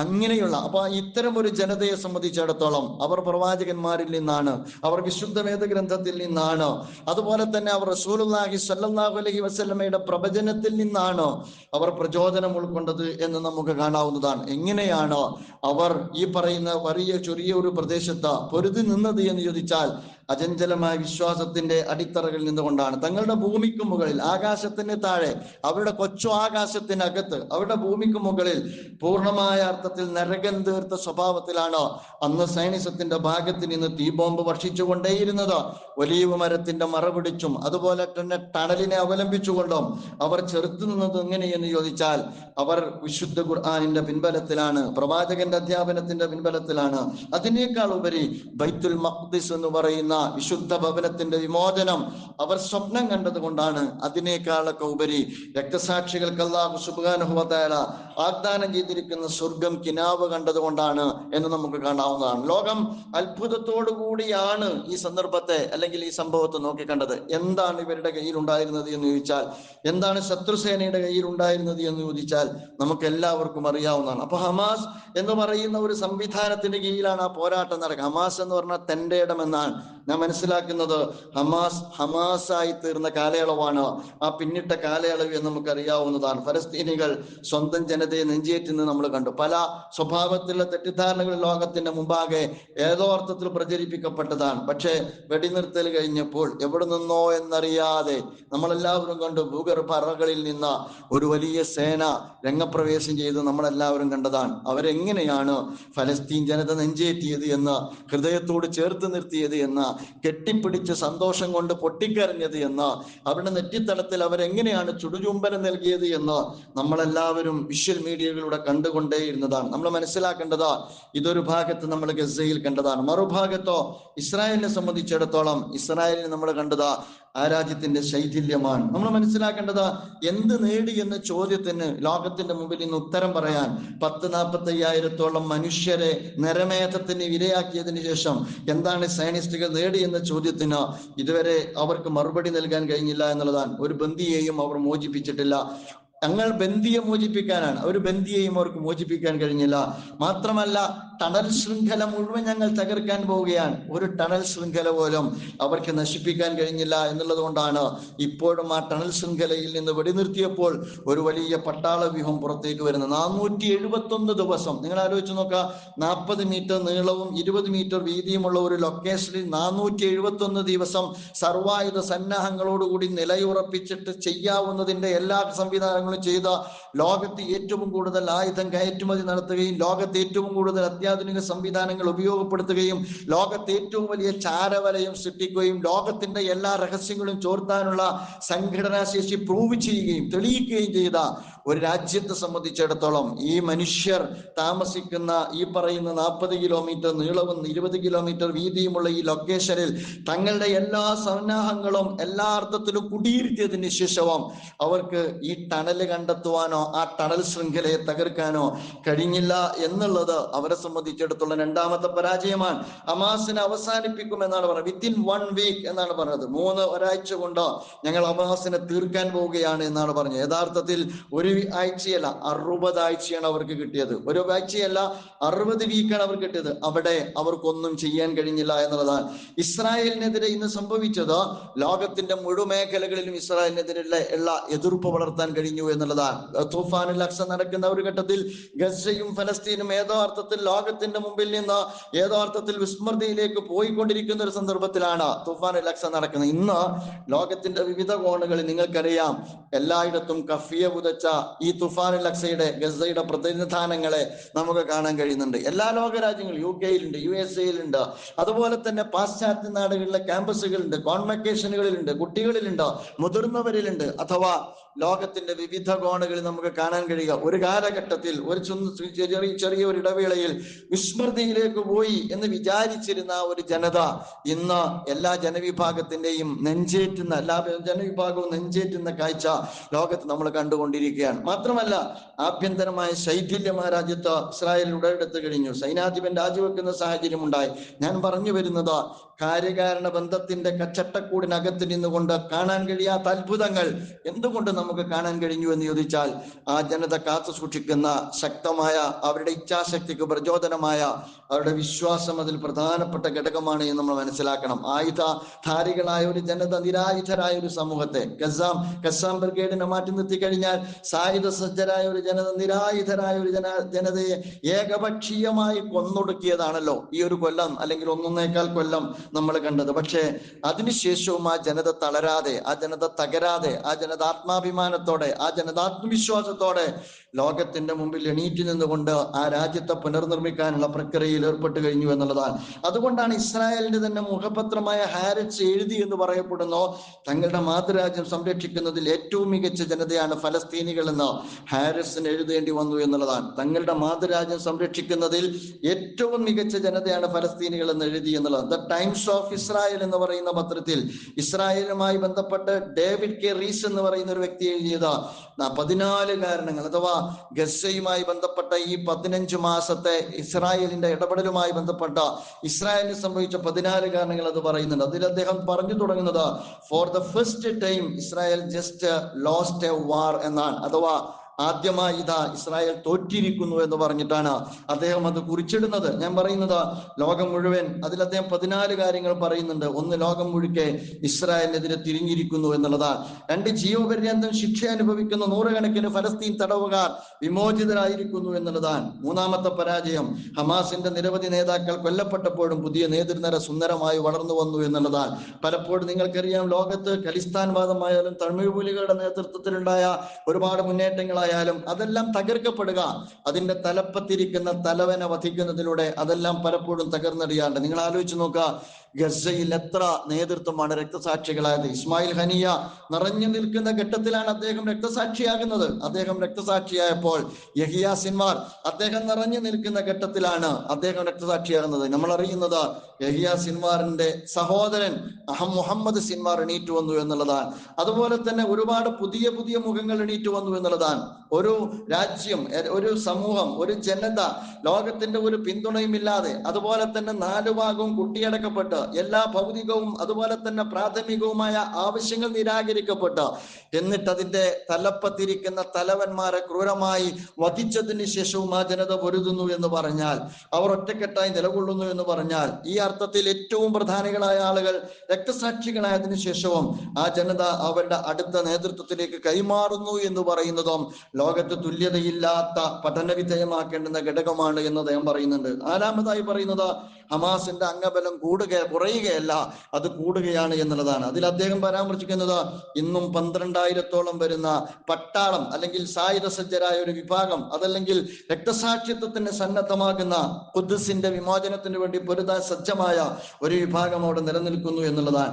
അങ്ങനെയുള്ള അപ്പൊ ഇത്തരം ഒരു ജനതയെ സംബന്ധിച്ചിടത്തോളം അവർ പ്രവാചകന്മാരിൽ നിന്നാണ്, അവർ വിശുദ്ധ വേദഗ്രന്ഥത്തിൽ നിന്നാണ്, അതുപോലെ തന്നെ അവർ റസൂലുള്ളാഹി സ്വല്ലല്ലാഹു അലൈഹി വസല്ലമയുടെ പ്രവചനത്തിൽ നിന്നാണ് അവർ പ്രചോദനം ഉൾക്കൊണ്ടത് എന്ന് നമുക്ക് കാണാവുന്നതാണ്. എങ്ങനെയാണ് അവർ ഈ പറയുന്ന ചെറിയ ഒരു പ്രദേശത്ത് പൊരുതി നിന്നത് എന്ന് ചോദിച്ചാൽ അചഞ്ചലമായ വിശ്വാസത്തിന്റെ അടിത്തറകളിൽ നിന്നുകൊണ്ടാണ്. തങ്ങളുടെ ഭൂമിക്ക് മുകളിൽ, ആകാശത്തിന് താഴെ, അവരുടെ കൊച്ചു ആകാശത്തിനകത്ത്, അവരുടെ ഭൂമിക്ക് മുകളിൽ പൂർണ്ണമായ അർത്ഥത്തിൽ നരകം തീർത്ത സ്വഭാവത്തിലാണ് അന്ന് സൈനിസത്തിന്റെ ഭാഗത്ത് നിന്ന് തീബോംബ് വർഷിച്ചുകൊണ്ടേയിരുന്നത്. ഒലീവ് മരത്തിന്റെ മറപിടിച്ചും അതുപോലെ തന്നെ ടണലിനെ അവലംബിച്ചുകൊണ്ടും അവർ ചെറുത്തു നിന്നത് എങ്ങനെയെന്ന് ചോദിച്ചാൽ അവർ വിശുദ്ധ ഖുർആനിന്റെ പിൻബലത്തിലാണ്, പ്രവാചകന്റെ അധ്യാപനത്തിന്റെ പിൻബലത്തിലാണ്. അതിനേക്കാൾ ഉപരി ബൈത്തുൽ മഖ്ദിസ് എന്ന് പറയുന്ന വിശുദ്ധ ഭവനത്തിന്റെ വിമോചനം അവർ സ്വപ്നം കണ്ടത് കൊണ്ടാണ്. അതിനേക്കാളൊക്കെ ഉപരി രക്തസാക്ഷികൾക്ക് അല്ലാഹു സുബ്ഹാനഹു വ തആല വാഗ്ദാനം ചെയ്തിരിക്കുന്ന സ്വർഗം കിനാവ് കണ്ടത് കൊണ്ടാണ് എന്ന് നമുക്ക് കാണാവുന്നതാണ്. ലോകം അത്ഭുതത്തോടു കൂടിയാണ് ഈ സന്ദർഭത്തെ അല്ലെങ്കിൽ ഈ സംഭവത്തെ നോക്കിക്കണ്ടത്. എന്താണ് ഇവരുടെ കയ്യിൽ ഉണ്ടായിരുന്നത് എന്ന് ചോദിച്ചാൽ, എന്താണ് ശത്രുസേനയുടെ കയ്യിൽ ഉണ്ടായിരുന്നത് എന്ന് ചോദിച്ചാൽ നമുക്ക് എല്ലാവർക്കും അറിയാവുന്നതാണ്. അപ്പൊ ഹമാസ് എന്ന് പറയുന്ന ഒരു സംവിധാനത്തിന്റെ കീഴിലാണ് ആ പോരാട്ടം നടക്കുക. ഹമാസ് എന്ന് പറഞ്ഞാൽ തന്റെ ഇടം എന്നാണ് ഞാൻ മനസ്സിലാക്കുന്നത്. ഹമാസായി തീർന്ന കാലയളവാണ് ആ പിന്നിട്ട കാലയളവ് എന്ന് നമുക്കറിയാവുന്നതാണ്. ഫലസ്തീനികൾ സ്വന്തം ജനതയെ നെഞ്ചേറ്റുന്നത് നമ്മൾ കണ്ടു. പല സ്വഭാവത്തിലുള്ള തെറ്റിദ്ധാരണകൾ ലോകത്തിന്റെ മുമ്പാകെ ഏതോ അർത്ഥത്തിൽ പ്രചരിപ്പിക്കപ്പെട്ടതാണ്. പക്ഷെ വെടിനിർത്തൽ കഴിഞ്ഞപ്പോൾ എവിടെ നിന്നോ എന്നറിയാതെ നമ്മളെല്ലാവരും കണ്ടു ഭൂഗർഭ അറകളിൽ നിന്ന് ഒരു വലിയ സേന രംഗപ്രവേശം ചെയ്ത് നമ്മളെല്ലാവരും കണ്ടതാണ്. അവരെങ്ങനെയാണ് ഫലസ്തീൻ ജനത നെഞ്ചേറ്റിയത് എന്ന്, ഹൃദയത്തോട് ചേർത്ത് നിർത്തിയത് എന്ന് കെട്ടിപ്പിടിച്ച് സന്തോഷം കൊണ്ട് പൊട്ടിക്കരഞ്ഞത് എന്ന്, അവരുടെ നെറ്റിത്തടത്തിൽ അവരെങ്ങനെയാണ് ചുടുചുംബനം നൽകിയത് എന്ന് നമ്മളെല്ലാവരും വിഷ്വൽ മീഡിയകളിലൂടെ കണ്ടുകൊണ്ടേയിരുന്നതാണ്. നമ്മൾ മനസ്സിലാക്കേണ്ടത് ഇതൊരു ഭാഗത്ത് നമ്മൾ ഗസയിൽ കണ്ടതാണ്. മറുഭാഗത്തോ ഇസ്രായേലിനെ സംബന്ധിച്ചിടത്തോളം ഇസ്രായേലിനെ നമ്മൾ കണ്ടത് ആ രാജ്യത്തിന്റെ ശൈഥില്യമാണ്. നമ്മൾ മനസ്സിലാക്കേണ്ടത് എന്ത് നേടി എന്ന ചോദ്യത്തിന് ലോകത്തിന്റെ മുമ്പിൽ ഇന്ന് ഉത്തരം പറയാൻ 40-45 മനുഷ്യരെ നരമേധത്തിന് ഇരയാക്കിയതിനു ശേഷം എന്താണ് സയനിസ്റ്റുകൾ നേടി എന്ന ചോദ്യത്തിന് ഇതുവരെ അവർക്ക് മറുപടി നൽകാൻ കഴിഞ്ഞില്ല എന്നുള്ളതാണ്. ഒരു ബന്ദിയെയും അവർ മോചിപ്പിച്ചിട്ടില്ല. ഞങ്ങൾ ബന്ദിയെ മോചിപ്പിക്കാനാണ്, ഒരു ബന്ദിയെയും അവർക്ക് മോചിപ്പിക്കാൻ കഴിഞ്ഞില്ല. മാത്രമല്ല ടണൽ ശൃംഖല മുഴുവൻ ഞങ്ങൾ തകർക്കാൻ പോവുകയാണ്, ഒരു ടണൽ ശൃംഖല പോലും അവർക്ക് നശിപ്പിക്കാൻ കഴിഞ്ഞില്ല എന്നുള്ളത് കൊണ്ടാണ് ഇപ്പോഴും ആ ടണൽ ശൃംഖലയിൽ നിന്ന് വെടിനിർത്തിയപ്പോൾ ഒരു വലിയ പട്ടാള വ്യൂഹം പുറത്തേക്ക് വരുന്നത്. 471 ദിവസം നിങ്ങൾ ആലോചിച്ച് നോക്കുക. 40 മീറ്റർ നീളവും 20 മീറ്റർ വീതിയുമുള്ള ഒരു ലൊക്കേഷനിൽ 471 ദിവസം സർവായുധ സന്നാഹങ്ങളോടുകൂടി നിലയുറപ്പിച്ചിട്ട് ചെയ്യാവുന്നതിന്റെ എല്ലാ സംവിധാനങ്ങളും ചെയ്ത, ലോകത്ത് ഏറ്റവും കൂടുതൽ ആയുധം കയറ്റുമതി നടത്തുകയും ലോകത്ത് ഏറ്റവും കൂടുതൽ അത്യാധുനിക സംവിധാനങ്ങൾ ഉപയോഗപ്പെടുത്തുകയും ലോകത്ത് ഏറ്റവും വലിയ ചാരവലയം സൃഷ്ടിക്കുകയും ലോകത്തിന്റെ എല്ലാ രഹസ്യങ്ങളും ചോർത്താനുള്ള സംഘടനാ ശേഷി പ്രൂവ് ചെയ്യുകയും തെളിയിക്കുകയും ചെയ്ത ഒരു രാജ്യത്തെ സംബന്ധിച്ചിടത്തോളം ഈ മനുഷ്യർ താമസിക്കുന്ന ഈ പറയുന്ന 40 കിലോമീറ്റർ നീളവും 20 കിലോമീറ്റർ വീതിയുമുള്ള ഈ ലൊക്കേഷനിൽ തങ്ങളുടെ എല്ലാ സന്നാഹങ്ങളും എല്ലാ അർത്ഥത്തിലും കുടിയിരുത്തിയതിന് ശേഷവും അവർക്ക് ഈ ടണൽ കണ്ടെത്തുവാനോ ആ ടണൽ ശൃംഖലയെ തകർക്കാനോ കഴിഞ്ഞില്ല എന്നുള്ളത് അവരെ സംബന്ധിച്ചിടത്തോളം രണ്ടാമത്തെ പരാജയമാണ്. ഹമാസിനെ അവസാനിപ്പിക്കുമെന്നാണ് പറഞ്ഞത്. വിത്തിൻ 1 വീക്ക് എന്നാണ് പറഞ്ഞത്. ഒരാഴ്ച കൊണ്ട് ഞങ്ങൾ ഹമാസിനെ തീർക്കാൻ പോവുകയാണ് എന്നാണ് പറഞ്ഞത്. യഥാർത്ഥത്തിൽ ഒരു ആഴ്ചയല്ല 60 ആഴ്ചയാണ് അവർക്ക് കിട്ടിയത്. ഒരു ആഴ്ചയല്ല 60 വീക്കാണ് അവർക്ക് കിട്ടിയത്. അവിടെ അവർക്കൊന്നും ചെയ്യാൻ കഴിഞ്ഞില്ല എന്നുള്ളതാണ്. ഇസ്രായേലിനെതിരെ ഇന്ന് സംഭവിച്ചത് ലോകത്തിന്റെ മുഴുവൻ മേഖലകളിലും ഇസ്രായേലിനെതിരെയുള്ള എതിർപ്പ് വളർത്താൻ കഴിഞ്ഞു എന്നുള്ളതാണ്. തൂഫാനുൽ അഖ്സ നടക്കുന്ന ഒരു ഘട്ടത്തിൽ ഗസയും ഫലസ്തീനും ഏതോ അർത്ഥത്തിൽ ലോകത്തിന്റെ മുമ്പിൽ നിന്ന് ഏതോ അർത്ഥത്തിൽ വിസ്മൃതിയിലേക്ക് പോയിക്കൊണ്ടിരിക്കുന്ന ഒരു സന്ദർഭത്തിലാണ് തൂഫാനുൽ അഖ്സ നടക്കുന്നത്. ഇന്ന് ലോകത്തിന്റെ വിവിധ കോണുകളിൽ നിങ്ങൾക്കറിയാം എല്ലായിടത്തും കഫിയ പുതച്ച ഈ തുഫാനുൽ അഖ്സയുടെ ഗസയുടെ പ്രതിനിധാനങ്ങളെ നമുക്ക് കാണാൻ കഴിയുന്നുണ്ട്. എല്ലാ ലോക രാജ്യങ്ങളും UK-യിലുണ്ട്, USA-യിലുണ്ട്, അതുപോലെ തന്നെ പാശ്ചാത്യ നാടുകളിലെ ക്യാമ്പസുകളുണ്ട്, കോൺവെക്കേഷനുകളിലുണ്ട്, കുട്ടികളിലുണ്ട്, മുതിർന്നവരിലുണ്ട്, അഥവാ ലോകത്തിന്റെ വിവിധ കോണുകളിൽ നമുക്ക് കാണാൻ കഴിയുക. ഒരു കാലഘട്ടത്തിൽ ഒരു ചെറിയ ഒരു ഇടവേളയിൽ വിസ്മൃതിയിലേക്ക് പോയി എന്ന് വിചാരിച്ചിരുന്ന ഒരു ജനത ഇന്ന് എല്ലാ ജനവിഭാഗത്തിന്റെയും നെഞ്ചേറ്റുന്ന, എല്ലാ ജനവിഭാഗവും നെഞ്ചേറ്റുന്ന കാഴ്ച ലോകത്ത് നമ്മൾ കണ്ടുകൊണ്ടിരിക്കുകയാണ്. മാത്രമല്ല ആഭ്യന്തരമായ ശൈഥില്യം ആ രാജ്യത്ത് ഇസ്രായേൽ ഉടലെടുത്ത് കഴിഞ്ഞു. സൈനാധിപൻ രാജിവെക്കുന്ന സാഹചര്യം ഉണ്ടായി. ഞാൻ പറഞ്ഞു വരുന്നത് കാര്യകാരണ ബന്ധത്തിന്റെ കച്ചട്ടക്കൂടിനകത്ത് നിന്നുകൊണ്ട് കാണാൻ കഴിയാത്ത അത്ഭുതങ്ങൾ എന്തുകൊണ്ട് നമുക്ക് കാണാൻ കഴിഞ്ഞു എന്ന് ചോദിച്ചാൽ ആ ജനത കാത്തു സൂക്ഷിക്കുന്ന ശക്തമായ അവരുടെ ഇച്ഛാശക്തിക്ക് പ്രചോദനമായ അവരുടെ വിശ്വാസം അതിൽ പ്രധാനപ്പെട്ട ഘടകമാണ് എന്ന് നമ്മൾ മനസ്സിലാക്കണം. ആയുധധാരികളായ ഒരു ജനത, നിരായുധരായ ഒരു സമൂഹത്തെ ഖസ്സാം ബ്രിഗേഡിനെ മാറ്റി നിർത്തി കഴിഞ്ഞാൽ സായുധ സജ്ജരായ ഒരു ജനത, നിരായുധരായ ഒരു ജനതയെ ഏകപക്ഷീയമായി കൊന്നൊടുക്കിയതാണല്ലോ ഈ ഒരു കൊല്ലം അല്ലെങ്കിൽ 1.25 കൊല്ലം നമ്മൾ കണ്ടത്. പക്ഷേ അതിനുശേഷവും ആ ജനത തളരാതെ, ആ ജനത തകരാതെ, ആ ജനത ആത്മാഭിമാനത്തോടെ, ആ ജനത ആത്മവിശ്വാസത്തോടെ ലോകത്തിന്റെ മുമ്പിൽ എണീറ്റ് നിന്നുകൊണ്ട് ആ രാജ്യത്തെ പുനർനിർമ്മിക്കാനുള്ള പ്രക്രിയയിൽ ഏർപ്പെട്ട് കഴിഞ്ഞു എന്നുള്ളതാണ്. അതുകൊണ്ടാണ് ഇസ്രായേലിന്റെ തന്നെ മുഖപത്രമായ ഹാരിറ്റ്സ് എഴുതി എന്ന് പറയപ്പെടുന്നു, തങ്ങളുടെ മാതൃരാജ്യം സംരക്ഷിക്കുന്നതിൽ ഏറ്റവും മികച്ച ജനതയാണ് ഫലസ്തീനികൾ എന്ന് ഹാരിറ്റ്സിന് എഴുതേണ്ടി വന്നു എന്നുള്ളതാണ്. തങ്ങളുടെ മാതൃരാജ്യം സംരക്ഷിക്കുന്നതിൽ ഏറ്റവും മികച്ച ജനതയാണ് ഫലസ്തീനികൾ എന്ന് എഴുതി എന്നുള്ളതാണ്. ദ ടൈംസ് ഓഫ് ഇസ്രായേൽ എന്ന് പറയുന്ന പത്രത്തിൽ ഇസ്രായേലുമായി ബന്ധപ്പെട്ട് ഡേവിഡ് കെ റീസ് എന്ന് പറയുന്ന ഒരു വ്യക്തി എഴുതിയത് 14 കാരണങ്ങൾ, അഥവാ ഗസയുമായി ബന്ധപ്പെട്ട ഈ 15 മാസത്തെ ഇസ്രായേലിന്റെ ഇടപെടലുമായി ബന്ധപ്പെട്ട ഇസ്രായേലിന് സംഭവിച്ച 14 കാരണങ്ങൾ അത് പറയുന്നുണ്ട്. അതിൽ അദ്ദേഹം പറഞ്ഞു തുടങ്ങുന്നത് for the first time Israel just lost a war എന്നാണ്. അഥവാ ആദ്യമായി ഇതാ ഇസ്രായേൽ തോറ്റിരിക്കുന്നു എന്ന് പറഞ്ഞിട്ടാണ് അദ്ദേഹം അത് കുറിച്ചിടുന്നത്. ഞാൻ പറയുന്നത് ലോകം മുഴുവൻ, അതിൽ അദ്ദേഹം 14 കാര്യങ്ങൾ പറയുന്നുണ്ട്. ഒന്ന്, ലോകം മുഴുക്കെ ഇസ്രായേലിനെതിരെ തിരിഞ്ഞിരിക്കുന്നു എന്നുള്ളതാണ്. 2, ജീവപര്യന്തം ശിക്ഷ അനുഭവിക്കുന്ന നൂറുകണക്കിന് ഫലസ്തീൻ തടവുകാർ വിമോചിതരായിരിക്കുന്നു എന്നുള്ളതാണ്. മൂന്നാമത്തെ പരാജയം, ഹമാസിന്റെ നിരവധി നേതാക്കൾ കൊല്ലപ്പെട്ടപ്പോഴും പുതിയ നേതൃനിര സുന്ദരമായി വളർന്നു വന്നു എന്നുള്ളതാണ്. പലപ്പോഴും നിങ്ങൾക്കറിയാം, ലോകത്ത് ഖലിസ്ഥാൻ വാദമായാലും തമിഴ് പുലികളുടെ നേതൃത്വത്തിലുണ്ടായ ഒരുപാട് മുന്നേറ്റങ്ങളായ അതെല്ലാം തകർക്കപ്പെടുക, അതിന്റെ തലപ്പത്തിരിക്കുന്ന തലവനെ വധിക്കുന്നതിലൂടെ അതെല്ലാം പലപ്പോഴും തകർന്നടിയാണ്ട്. നിങ്ങൾ ആലോചിച്ച് നോക്കുക, ഗസയിൽ എത്ര നേതൃത്വമാണ് രക്തസാക്ഷികളായത്. ഇസ്മായിൽ ഹനിയ നിറഞ്ഞു നിൽക്കുന്ന ഘട്ടത്തിലാണ് അദ്ദേഹം രക്തസാക്ഷിയാകുന്നത്. അദ്ദേഹം രക്തസാക്ഷിയായപ്പോൾ യഹിയ സിൻവാർ അദ്ദേഹം നിറഞ്ഞു നിൽക്കുന്ന ഘട്ടത്തിലാണ് അദ്ദേഹം രക്തസാക്ഷിയാകുന്നത്. നമ്മൾ അറിയുന്നത് യഹിയ സിൻവാറിന്റെ സഹോദരൻ മുഹമ്മദ് സിൻവാർ എണീറ്റ് വന്നു എന്നുള്ളതാണ്. അതുപോലെ തന്നെ ഒരുപാട് പുതിയ പുതിയ മുഖങ്ങൾ എണീറ്റ് വന്നു എന്നുള്ളതാണ്. ഒരു രാജ്യം, ഒരു സമൂഹം, ഒരു ജനത ലോകത്തിന്റെ ഒരു പിന്തുണയും ഇല്ലാതെ, അതുപോലെ തന്നെ 4 ഭാഗവും കുട്ടിയടക്കപ്പെട്ട്, എല്ലാ ഭൗതികവും അതുപോലെ തന്നെ പ്രാഥമികവുമായ ആവശ്യങ്ങൾ നിരാകരിക്കപ്പെട്ട്, എന്നിട്ട് അതിന്റെ തലപ്പത്തിരിക്കുന്ന തലവന്മാരെ ക്രൂരമായി വധിച്ചതിന് ശേഷവും ആ ജനത പൊരുതുന്നു എന്ന് പറഞ്ഞാൽ, അവർ ഒറ്റക്കെട്ടായി നിലകൊള്ളുന്നു എന്ന് പറഞ്ഞാൽ, ഈ അർത്ഥത്തിൽ ഏറ്റവും പ്രധാനികളായ ആളുകൾ രക്തസാക്ഷികളായതിനു ശേഷവും ആ ജനത അവരുടെ അടുത്ത നേതൃത്വത്തിലേക്ക് കൈമാറുന്നു എന്ന് പറയുന്നതും ലോകത്ത് തുല്യതയില്ലാത്ത പഠനവിധേയമാക്കേണ്ടുന്ന ഘടകമാണ് എന്ന് അദ്ദേഹം പറയുന്നുണ്ട്. 4-മതായി പറയുന്നത് ഹമാസിന്റെ അംഗബലം കുറയുകയല്ല, അത് കൂടുകയാണ് എന്നുള്ളതാണ്. അതിൽ അദ്ദേഹം പരാമർശിക്കുന്നത് ഇന്നും 12,000-ഓളം വരുന്ന പട്ടാളം അല്ലെങ്കിൽ സായുധ സജ്ജരായ ഒരു വിഭാഗം, അതല്ലെങ്കിൽ രക്തസാക്ഷിത്വത്തിന് സന്നദ്ധമാകുന്ന ഖുദ്സിന്റെ വിമോചനത്തിന് വേണ്ടി പൊരുതാൻ സജ്ജമായ ഒരു വിഭാഗം അവിടെ നിലനിൽക്കുന്നു എന്നുള്ളതാണ്.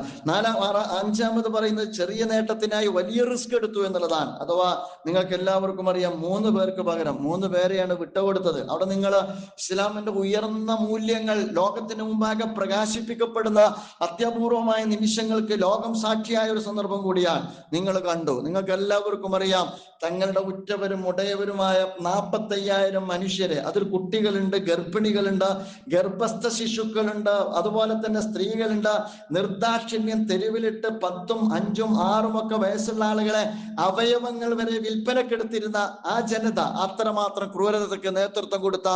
5-മത് പറയുന്നത് ചെറിയ നേട്ടത്തിനായി വലിയ റിസ്ക് എടുത്തു എന്നുള്ളതാണ്. അഥവാ നിങ്ങൾക്ക് എല്ലാവർക്കും അറിയാം, 3 പേർക്ക് പകരം 3 പേരെയാണ് വിട്ടുകൊടുത്തത്. അവിടെ നിങ്ങൾ ഇസ്ലാമിന്റെ ഉയർന്ന മൂല്യങ്ങൾ ലോകത്തിന് മുമ്പാകെ പ്രകാശിപ്പിക്കപ്പെടുന്ന അത്യപൂർവമായ നിമിഷങ്ങൾക്ക് ലോകം സാക്ഷിയായ ഒരു സന്ദർഭം കൂടിയാണ് നിങ്ങൾ കണ്ടു. നിങ്ങൾക്ക് എല്ലാവർക്കും അറിയാം, തങ്ങളുടെ ഉറ്റവരും ഉടയവരുമായ 45,000 മനുഷ്യരെ, അതിൽ കുട്ടികളുണ്ട്, ഗർഭിണികളുണ്ട്, ഗർഭസ്ഥ ശിശുക്കളുണ്ട്, അതുപോലെ തന്നെ സ്ത്രീകളുണ്ട്, നിർദാക്ഷിണ്യം തെരുവിലിട്ട് 10ഉം 5ഉം 6ഉം ഒക്കെ വയസ്സുള്ള ആളുകളെ അവയവങ്ങൾ വരെ വിൽപ്പനക്കെടുത്തിരുന്ന ആ ജനത, അത്രമാത്രം ക്രൂരതയ്ക്ക് നേതൃത്വം കൊടുത്ത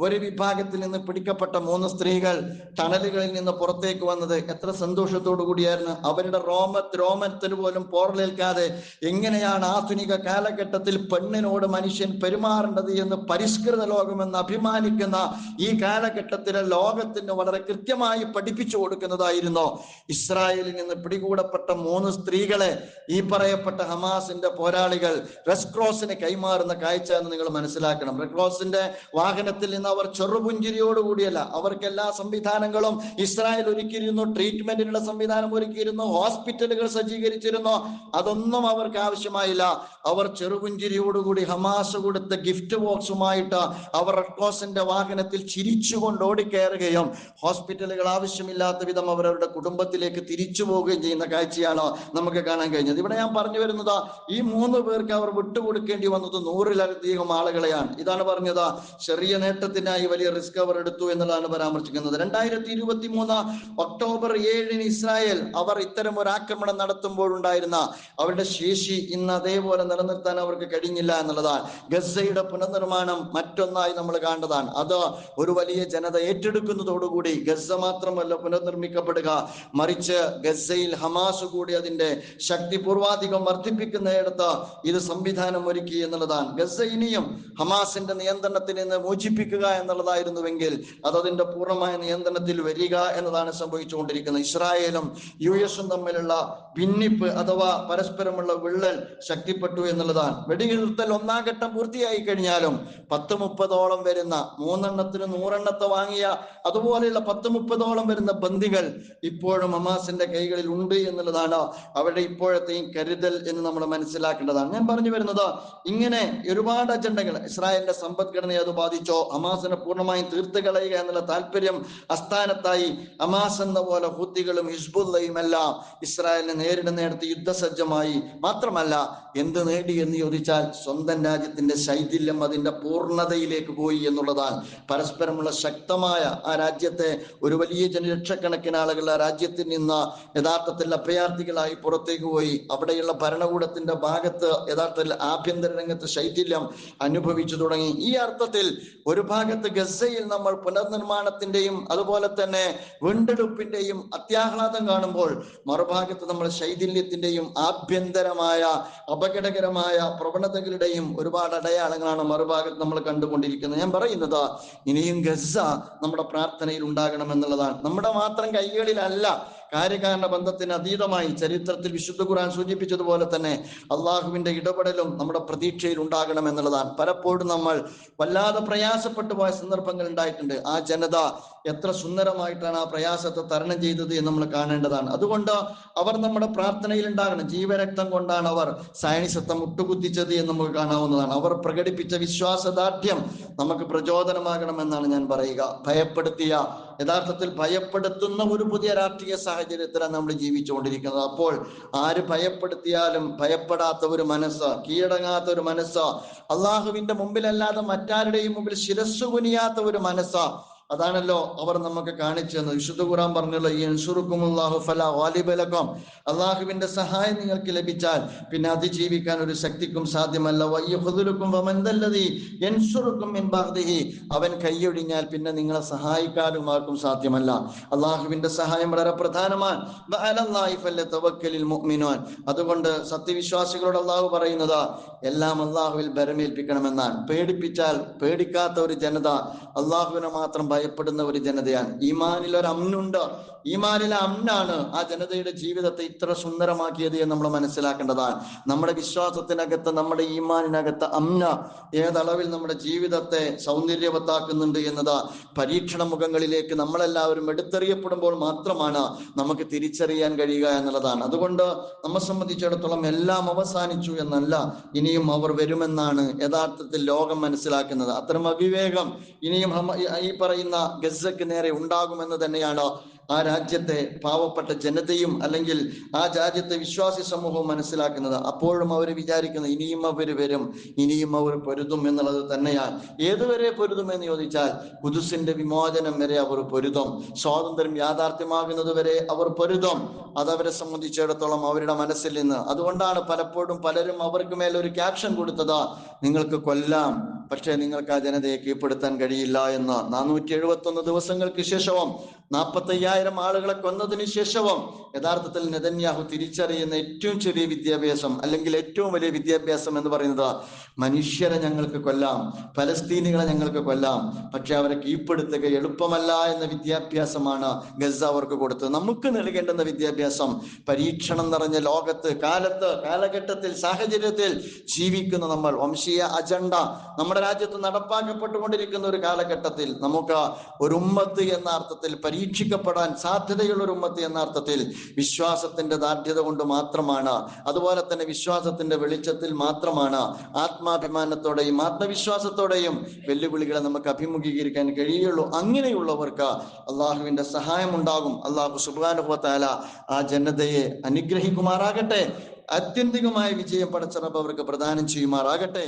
ഒരു വിഭാഗത്തിൽ നിന്ന് പിടിക്കപ്പെട്ട 3 സ്ത്രീകൾ ടണലുകളിൽ നിന്ന് പുറത്തേക്ക് വന്നത് എത്ര സന്തോഷത്തോടു കൂടിയായിരുന്നു. അവരുടെ രോമത്തിന് പോലും പോറലേൽക്കാതെ എങ്ങനെയാണ് ആധുനിക കാലഘട്ടത്തിൽ പെണ്ണിനോട് മനുഷ്യൻ പെരുമാറേണ്ടത് എന്ന് പരിഷ്കൃത ലോകമെന്ന് അഭിമാനിക്കുന്ന ഈ കാലഘട്ടത്തിലെ ലോകത്തിന് വളരെ കൃത്യമായി പഠിപ്പിച്ചു കൊടുക്കുന്നതായിരുന്നു. ഇസ്രായേലിൽ നിന്ന് പിടികൂടപ്പെട്ട 3 സ്ത്രീകളെ ഈ പറയപ്പെട്ട ഹമാസിന്റെ പോരാളികൾ റെഡ് ക്രോസിന് കൈമാറുന്ന കാഴ്ച എന്ന് നിങ്ങൾ മനസ്സിലാക്കണം. റെഡ് ക്രോസിന്റെ വാഹനത്തിൽ നിന്ന് അവർ ചെറുപുഞ്ചിരിയോടുകൂടിയല്ല, അവർക്ക് എല്ലാ സംവിധാനങ്ങളും ഇസ്രായേൽ ഒരുക്കിയിരുന്നു. ട്രീറ്റ്മെന്റിനുള്ള സംവിധാനം ഒരുക്കിയിരുന്നു, ഹോസ്പിറ്റലുകൾ സജ്ജീകരിച്ചിരുന്നു. അതൊന്നും അവർക്ക് ആവശ്യമായില്ല. അവർ ചെറുപുഞ്ചിരിയോടുകൂടി ഹമാസ് കൊടുത്ത ഗിഫ്റ്റ് ബോക്സുമായിട്ട് അവർ റെഡ് ക്രോസിന്റെ വാഹനത്തിൽ ചിരിച്ചുകൊണ്ട് ഓടിക്കയറുകയും ഹോസ്പിറ്റലുകൾ ആവശ്യമില്ലാത്ത വിധം അവരവരുടെ കുടുംബത്തിലേക്ക് തിരിച്ചു പോവുകയും ചെയ്യുന്ന കാഴ്ചയാണ് നമുക്ക് കാണാൻ കഴിഞ്ഞത്. ഇവിടെ ഞാൻ പറഞ്ഞു വരുന്നത്, ഈ 3 പേർക്ക് അവർ വിട്ടുകൊടുക്കേണ്ടി വന്നത് 100-ലധികം ആളുകളെയാണ്. ഇതാണ് പറഞ്ഞത്, ചെറിയ നേട്ടത്തിനായി വലിയ റിസ്ക് അവർ എടുത്തു എന്നുള്ളതാണ് പരാമർശിക്കുന്നത്. 2023 ഒക്ടോബർ 7-ന് ഇസ്രായേൽ അവർ ഇത്തരം ഒരു ആക്രമണം നടത്തുമ്പോഴുണ്ടായിരുന്ന അവരുടെ ശേഷി ഇന്ന് അതേപോലെ നിലനിർത്താൻ അവർക്ക് കഴിഞ്ഞില്ല എന്നുള്ളതാണ്. ഗസയുടെ പുനർനിർമ്മാണം മറ്റൊന്നായി നമ്മൾ കാണേണ്ടതാണ്. അത് ഒരു വലിയ ജനത ഏറ്റെടുക്കുന്നതോടുകൂടി ഗസ മാത്രമല്ല പുനർനിർമ്മിക്കപ്പെടുക, മറിച്ച് ഗസയിൽ ഹമാസ് കൂടി അതിന്റെ ശക്തി പൂർവാധികം വർദ്ധിപ്പിക്കുന്നിടത്ത് ഇത് സംവിധാനം ഒരുക്കി എന്നുള്ളതാണ്. ഗസ ഇനിയും ഹമാസിന്റെ നിയന്ത്രണത്തിൽ നിന്ന് മോചിപ്പിക്കുക എന്നുള്ളതായിരുന്നുവെങ്കിൽ അതതിന്റെ പൂർണ്ണമായ നിയന്ത്രണത്തിൽ വരിക എന്നതാണ് സംഭവിച്ചുകൊണ്ടിരിക്കുന്നത്. ഇസ്രായേലും US-ഉം തമ്മിലുള്ള ഭിന്നിപ്പ് അഥവാ പരസ്പരമുള്ള വിള്ളൽ ശക്തിപ്പെട്ടു എന്നുള്ളതാണ്. വെടിനിർത്തൽ 1-ാം ഘട്ടം പൂർത്തിയായി കഴിഞ്ഞാലും 10-30ഓളം വരുന്ന 3 100 വാങ്ങിയ അതുപോലെയുള്ള 10-30ഓളം വരുന്ന ബന്ദികൾ ഇപ്പോഴും ഹമാസിന്റെ കൈകളിൽ ഉണ്ട് എന്നുള്ളതാണ് അവരുടെ ഇപ്പോഴത്തെയും കരുതൽ എന്ന് നമ്മൾ മനസ്സിലാക്കേണ്ടതാണ്. ഞാൻ പറഞ്ഞു വരുന്നത്, ഇങ്ങനെ ഒരുപാട് അജണ്ടകൾ, ഇസ്രായേലിന്റെ സമ്പദ്ഘടനയെ അത് ബാധിച്ചോ, ഹമാസിനെ പൂർണ്ണമായും തീർത്ത് കളയുക എന്നുള്ള താല്പര്യം അസ്ഥാനത്തായി ഹമാസ് എന്ന പോലെ ഹൂത്തികളും ഹിസ്ബുല്ലയും എല്ലാം ഇസ്രായേലിനെ നേരിടുന്നിടത്ത് യുദ്ധസജ്ജമായി. മാത്രമല്ല, എന്ത് നേടി എന്ന് ചോദിച്ചാൽ സ്വന്തം രാജ്യത്തിന്റെ ശൈഥില്യം അതിന്റെ പൂർണ്ണതയിലേക്ക് പോയി എന്നുള്ളതാണ്. പരസ്പരമുള്ള ശക്തമായ ആ രാജ്യത്തെ ഒരു വലിയ ലക്ഷക്കണക്കിന് ആളുകൾ ആ രാജ്യത്തിൽ നിന്ന് യഥാർത്ഥത്തിൽ അഭയാർത്ഥികളായി പുറത്തേക്ക് പോയി. അവിടെയുള്ള ഭരണകൂടത്തിന്റെ ഭാഗത്ത് യഥാർത്ഥത്തിൽ ആഭ്യന്തര രംഗത്ത് ശൈഥില്യം അനുഭവിച്ചു തുടങ്ങി. ഈ അർത്ഥത്തിൽ ഒരു ഭാഗത്ത് ഗസയിൽ നമ്മൾ പുനർനിർമ്മാണത്തിന്റെയും അതുപോലെ തന്നെ വീണ്ടെടുപ്പിന്റെയും അത്യാഹ്ലാദം കാണുമ്പോൾ, മറുഭാഗത്ത് നമ്മൾ ശൈഥില്യത്തിന്റെയും ആഭ്യന്തരമായ അപകടകരമായ പ്രവണതകളുടെയും ഒരുപാട് അടയാളങ്ങളാണ് മറുഭാഗത്ത് നമ്മൾ കണ്ടുകൊണ്ടിരിക്കുന്നത്. ഞാൻ പറയുന്നത്, ഇനിയും ഗസ നമ്മുടെ പ്രാർത്ഥനയിൽ ഉണ്ടാകണം എന്നുള്ളതാണ്. നമ്മുടെ മാത്രം കൈകളിലല്ല കാര്യകാരണ ബന്ധത്തിന് അതീതമായി ചരിത്രത്തിൽ വിശുദ്ധ ഖുർആൻ സൂചിപ്പിച്ചതുപോലെ തന്നെ അള്ളാഹുവിന്റെ ഇടപെടലും നമ്മുടെ പ്രതീക്ഷയിൽ ഉണ്ടാകണം എന്നുള്ളതാണ്. പലപ്പോഴും നമ്മൾ വല്ലാതെ പ്രയാസപ്പെട്ടു പോയ സന്ദർഭങ്ങൾ ഉണ്ടായിട്ടുണ്ട്. ആ ജനത എത്ര സുന്ദരമായിട്ടാണ് ആ പ്രയാസത്തെ തരണം ചെയ്തത് എന്ന് നമ്മൾ കാണേണ്ടതാണ്. അതുകൊണ്ട് അവർ നമ്മുടെ പ്രാർത്ഥനയിൽ ഉണ്ടാകണം. ജീവരക്തം കൊണ്ടാണ് അവർ സയനിസത്തെ മുട്ടുകുത്തിച്ചത് എന്ന് നമുക്ക് കാണാവുന്നതാണ്. അവർ പ്രകടിപ്പിച്ച വിശ്വാസദാർഢ്യം നമുക്ക് പ്രചോദനമാകണമെന്നാണ് ഞാൻ പറയുക. യഥാർത്ഥത്തിൽ ഭയപ്പെടുത്തുന്ന ഒരു പുതിയ രാഷ്ട്രീയ സാഹചര്യത്തിലാണ് നമ്മൾ ജീവിച്ചുകൊണ്ടിരിക്കുന്നത്. അപ്പോൾ ആര് ഭയപ്പെടുത്തിയാലും ഭയപ്പെടാത്ത ഒരു മനസ്സ്, കീഴടങ്ങാത്ത ഒരു മനസ്സ്, അള്ളാഹുവിന്റെ മുമ്പിലല്ലാതെ മറ്റാരുടെയും മുമ്പിൽ ശിരസ്സു കുനിയാത്ത ഒരു മനസ്സ്, അതാണല്ലോ അവർ നമുക്ക് കാണിച്ചു തന്നത്. വിശുദ്ധ ഖുർആൻ പറഞ്ഞല്ലോ, യൻസുറുക്കുമുല്ലാഹു ഫലാ ഗാലിബ ലക്കും, അള്ളാഹുവിന്റെ സഹായം നിങ്ങൾക്ക് ലഭിച്ചാൽ പിന്നെ അതിജീവിക്കാൻ ഒരു ശക്തിക്കും സാധ്യമല്ല. വയഖ്ദുലുക്കും വമൻ ദല്ലദീ യൻസുറുക്കും മിൻ ബഅദിഹി, അവൻ കൈയൊഴിഞ്ഞാൽ പിന്നെ നിങ്ങളെ സഹായിക്കാനും ആർക്കും സാധ്യമല്ല. അള്ളാഹുവിന്റെ സഹായം വളരെ പ്രധാനമാണ്. വഅലല്ലാഹി ഫല്യതവക്കലിൽ മുഅ്മിനൂൻ, അതുകൊണ്ട് സത്യവിശ്വാസികളോട് അള്ളാഹു പറയുന്നത് എല്ലാം അള്ളാഹുവിൽ ബരമേൽപ്പിക്കണമെന്നാണ്. പേടിപ്പിച്ചാൽ പേടിക്കാത്ത ഒരു ജനത അള്ളാഹുവിനെ മാത്രം ഭയപ്പെടുന്ന ഒരു ജനതയാണ്. ഈമാനിൽ ഒരു അമ്നുണ്ട്. ഈമാനിലെ അമ്നാണ് ആ ജനതയുടെ ജീവിതത്തെ ഇത്ര സുന്ദരമാക്കിയത് എന്ന് നമ്മൾ മനസ്സിലാക്കേണ്ടതാണ്. നമ്മുടെ വിശ്വാസത്തിനകത്ത്, നമ്മുടെ ഈമാനിനകത്ത് അമ്ന ഏതളവിൽ നമ്മുടെ ജീവിതത്തെ സൗന്ദര്യവത്താക്കുന്നുണ്ട് എന്നത് പരീക്ഷണ മുഖങ്ങളിലേക്ക് നമ്മളെല്ലാവരും എടുത്തെറിയപ്പെടുമ്പോൾ മാത്രമാണ് നമുക്ക് തിരിച്ചറിയാൻ കഴിയുക എന്നുള്ളതാണ്. അതുകൊണ്ട് നമ്മെ സംബന്ധിച്ചിടത്തോളം എല്ലാം അവസാനിച്ചു എന്നല്ല, ഇനിയും അവർ വരുമെന്നാണ് യഥാർത്ഥത്തിൽ ലോകം മനസ്സിലാക്കുന്നത്. അത്തരം അവിവേകം ഇനിയും ഈ പറയുന്ന ഗസക്ക് നേരെ ഉണ്ടാകുമെന്ന് തന്നെയാണ് ആ രാജ്യത്തെ പാവപ്പെട്ട ജനതയും അല്ലെങ്കിൽ ആ രാജ്യത്തെ വിശ്വാസി സമൂഹവും മനസ്സിലാക്കുന്നത്. അപ്പോഴും അവർ വിചാരിക്കുന്നത് ഇനിയും അവർ വരും, ഇനിയും അവർ പൊരുതും എന്നുള്ളത് തന്നെയാണ്. ഏതുവരെ പൊരുതും എന്ന് ചോദിച്ചാൽ ഖുദ്സിന്റെ വിമോചനം വരെ അവർ പൊരുതും, സ്വാതന്ത്ര്യം യാഥാർത്ഥ്യമാകുന്നത് വരെ അവർ പൊരുതും. അതവരെ സംബന്ധിച്ചിടത്തോളം അവരുടെ മനസ്സിൽ നിന്ന്. അതുകൊണ്ടാണ് പലപ്പോഴും പലരും അവർക്ക് മേലൊരു ക്യാപ്ഷൻ കൊടുത്തത്, നിങ്ങൾക്ക് കൊല്ലാം, പക്ഷേ നിങ്ങൾക്ക് ആ ജനതയെ കീഴ്പ്പെടുത്താൻ കഴിയില്ല എന്ന്. 471 ദിവസങ്ങൾക്ക് ശേഷവും 45,000 ആളുകളെ കൊന്നതിന് ശേഷവും യഥാർത്ഥത്തിൽ നെതന്യാഹു തിരിച്ചറിയുന്ന ഏറ്റവും ചെറിയ വിദ്യാഭ്യാസം അല്ലെങ്കിൽ ഏറ്റവും വലിയ വിദ്യാഭ്യാസം എന്ന് പറയുന്നത് മനുഷ്യരെ ഞങ്ങൾക്ക് കൊല്ലാം, ഫലസ്തീനികളെ ഞങ്ങൾക്ക് കൊല്ലാം, പക്ഷെ അവരെ കീഴ്പ്പെടുത്തുക എളുപ്പമല്ല എന്ന വിദ്യാഭ്യാസമാണ് ഗസ അവർക്ക് കൊടുത്തത്. നമുക്ക് നൽകേണ്ടുന്ന വിദ്യാഭ്യാസം പരീക്ഷണം നിറഞ്ഞ ലോകത്ത്, കാലഘട്ടത്തിൽ, സാഹചര്യത്തിൽ ജീവിക്കുന്ന നമ്മൾ, വംശീയ അജണ്ട നമ്മുടെ രാജ്യത്ത് നടപ്പാക്കപ്പെട്ടുകൊണ്ടിരിക്കുന്ന ഒരു കാലഘട്ടത്തിൽ നമുക്ക് ഒരു ഉമ്മത്ത് എന്ന അർത്ഥത്തിൽ, പരീക്ഷിക്കപ്പെടാൻ സാധ്യതയുള്ള ഒരു ഉമ്മത്ത് എന്ന അർത്ഥത്തിൽ വിശ്വാസത്തിന്റെ ദാർഢ്യത കൊണ്ട് മാത്രമാണ്, അതുപോലെ തന്നെ വിശ്വാസത്തിന്റെ വെളിച്ചത്തിൽ മാത്രമാണ് ആത്മാഭിമാനത്തോടെയും ആത്മവിശ്വാസത്തോടെയും വെല്ലുവിളികളെ നമുക്ക് അഭിമുഖീകരിക്കാൻ കഴിയുള്ളൂ. അങ്ങനെയുള്ളവർക്ക് അള്ളാഹുവിന്റെ സഹായം ഉണ്ടാകും. അള്ളാഹു സുബ്ഹാനഹു വ തആല ആ ജനതയെ അനുഗ്രഹിക്കുമാറാകട്ടെ. ആത്യന്തികമായ വിജയം പടച്ച റബ്ബ് അവർക്ക് പ്രദാനം ചെയ്യുമാറാകട്ടെ.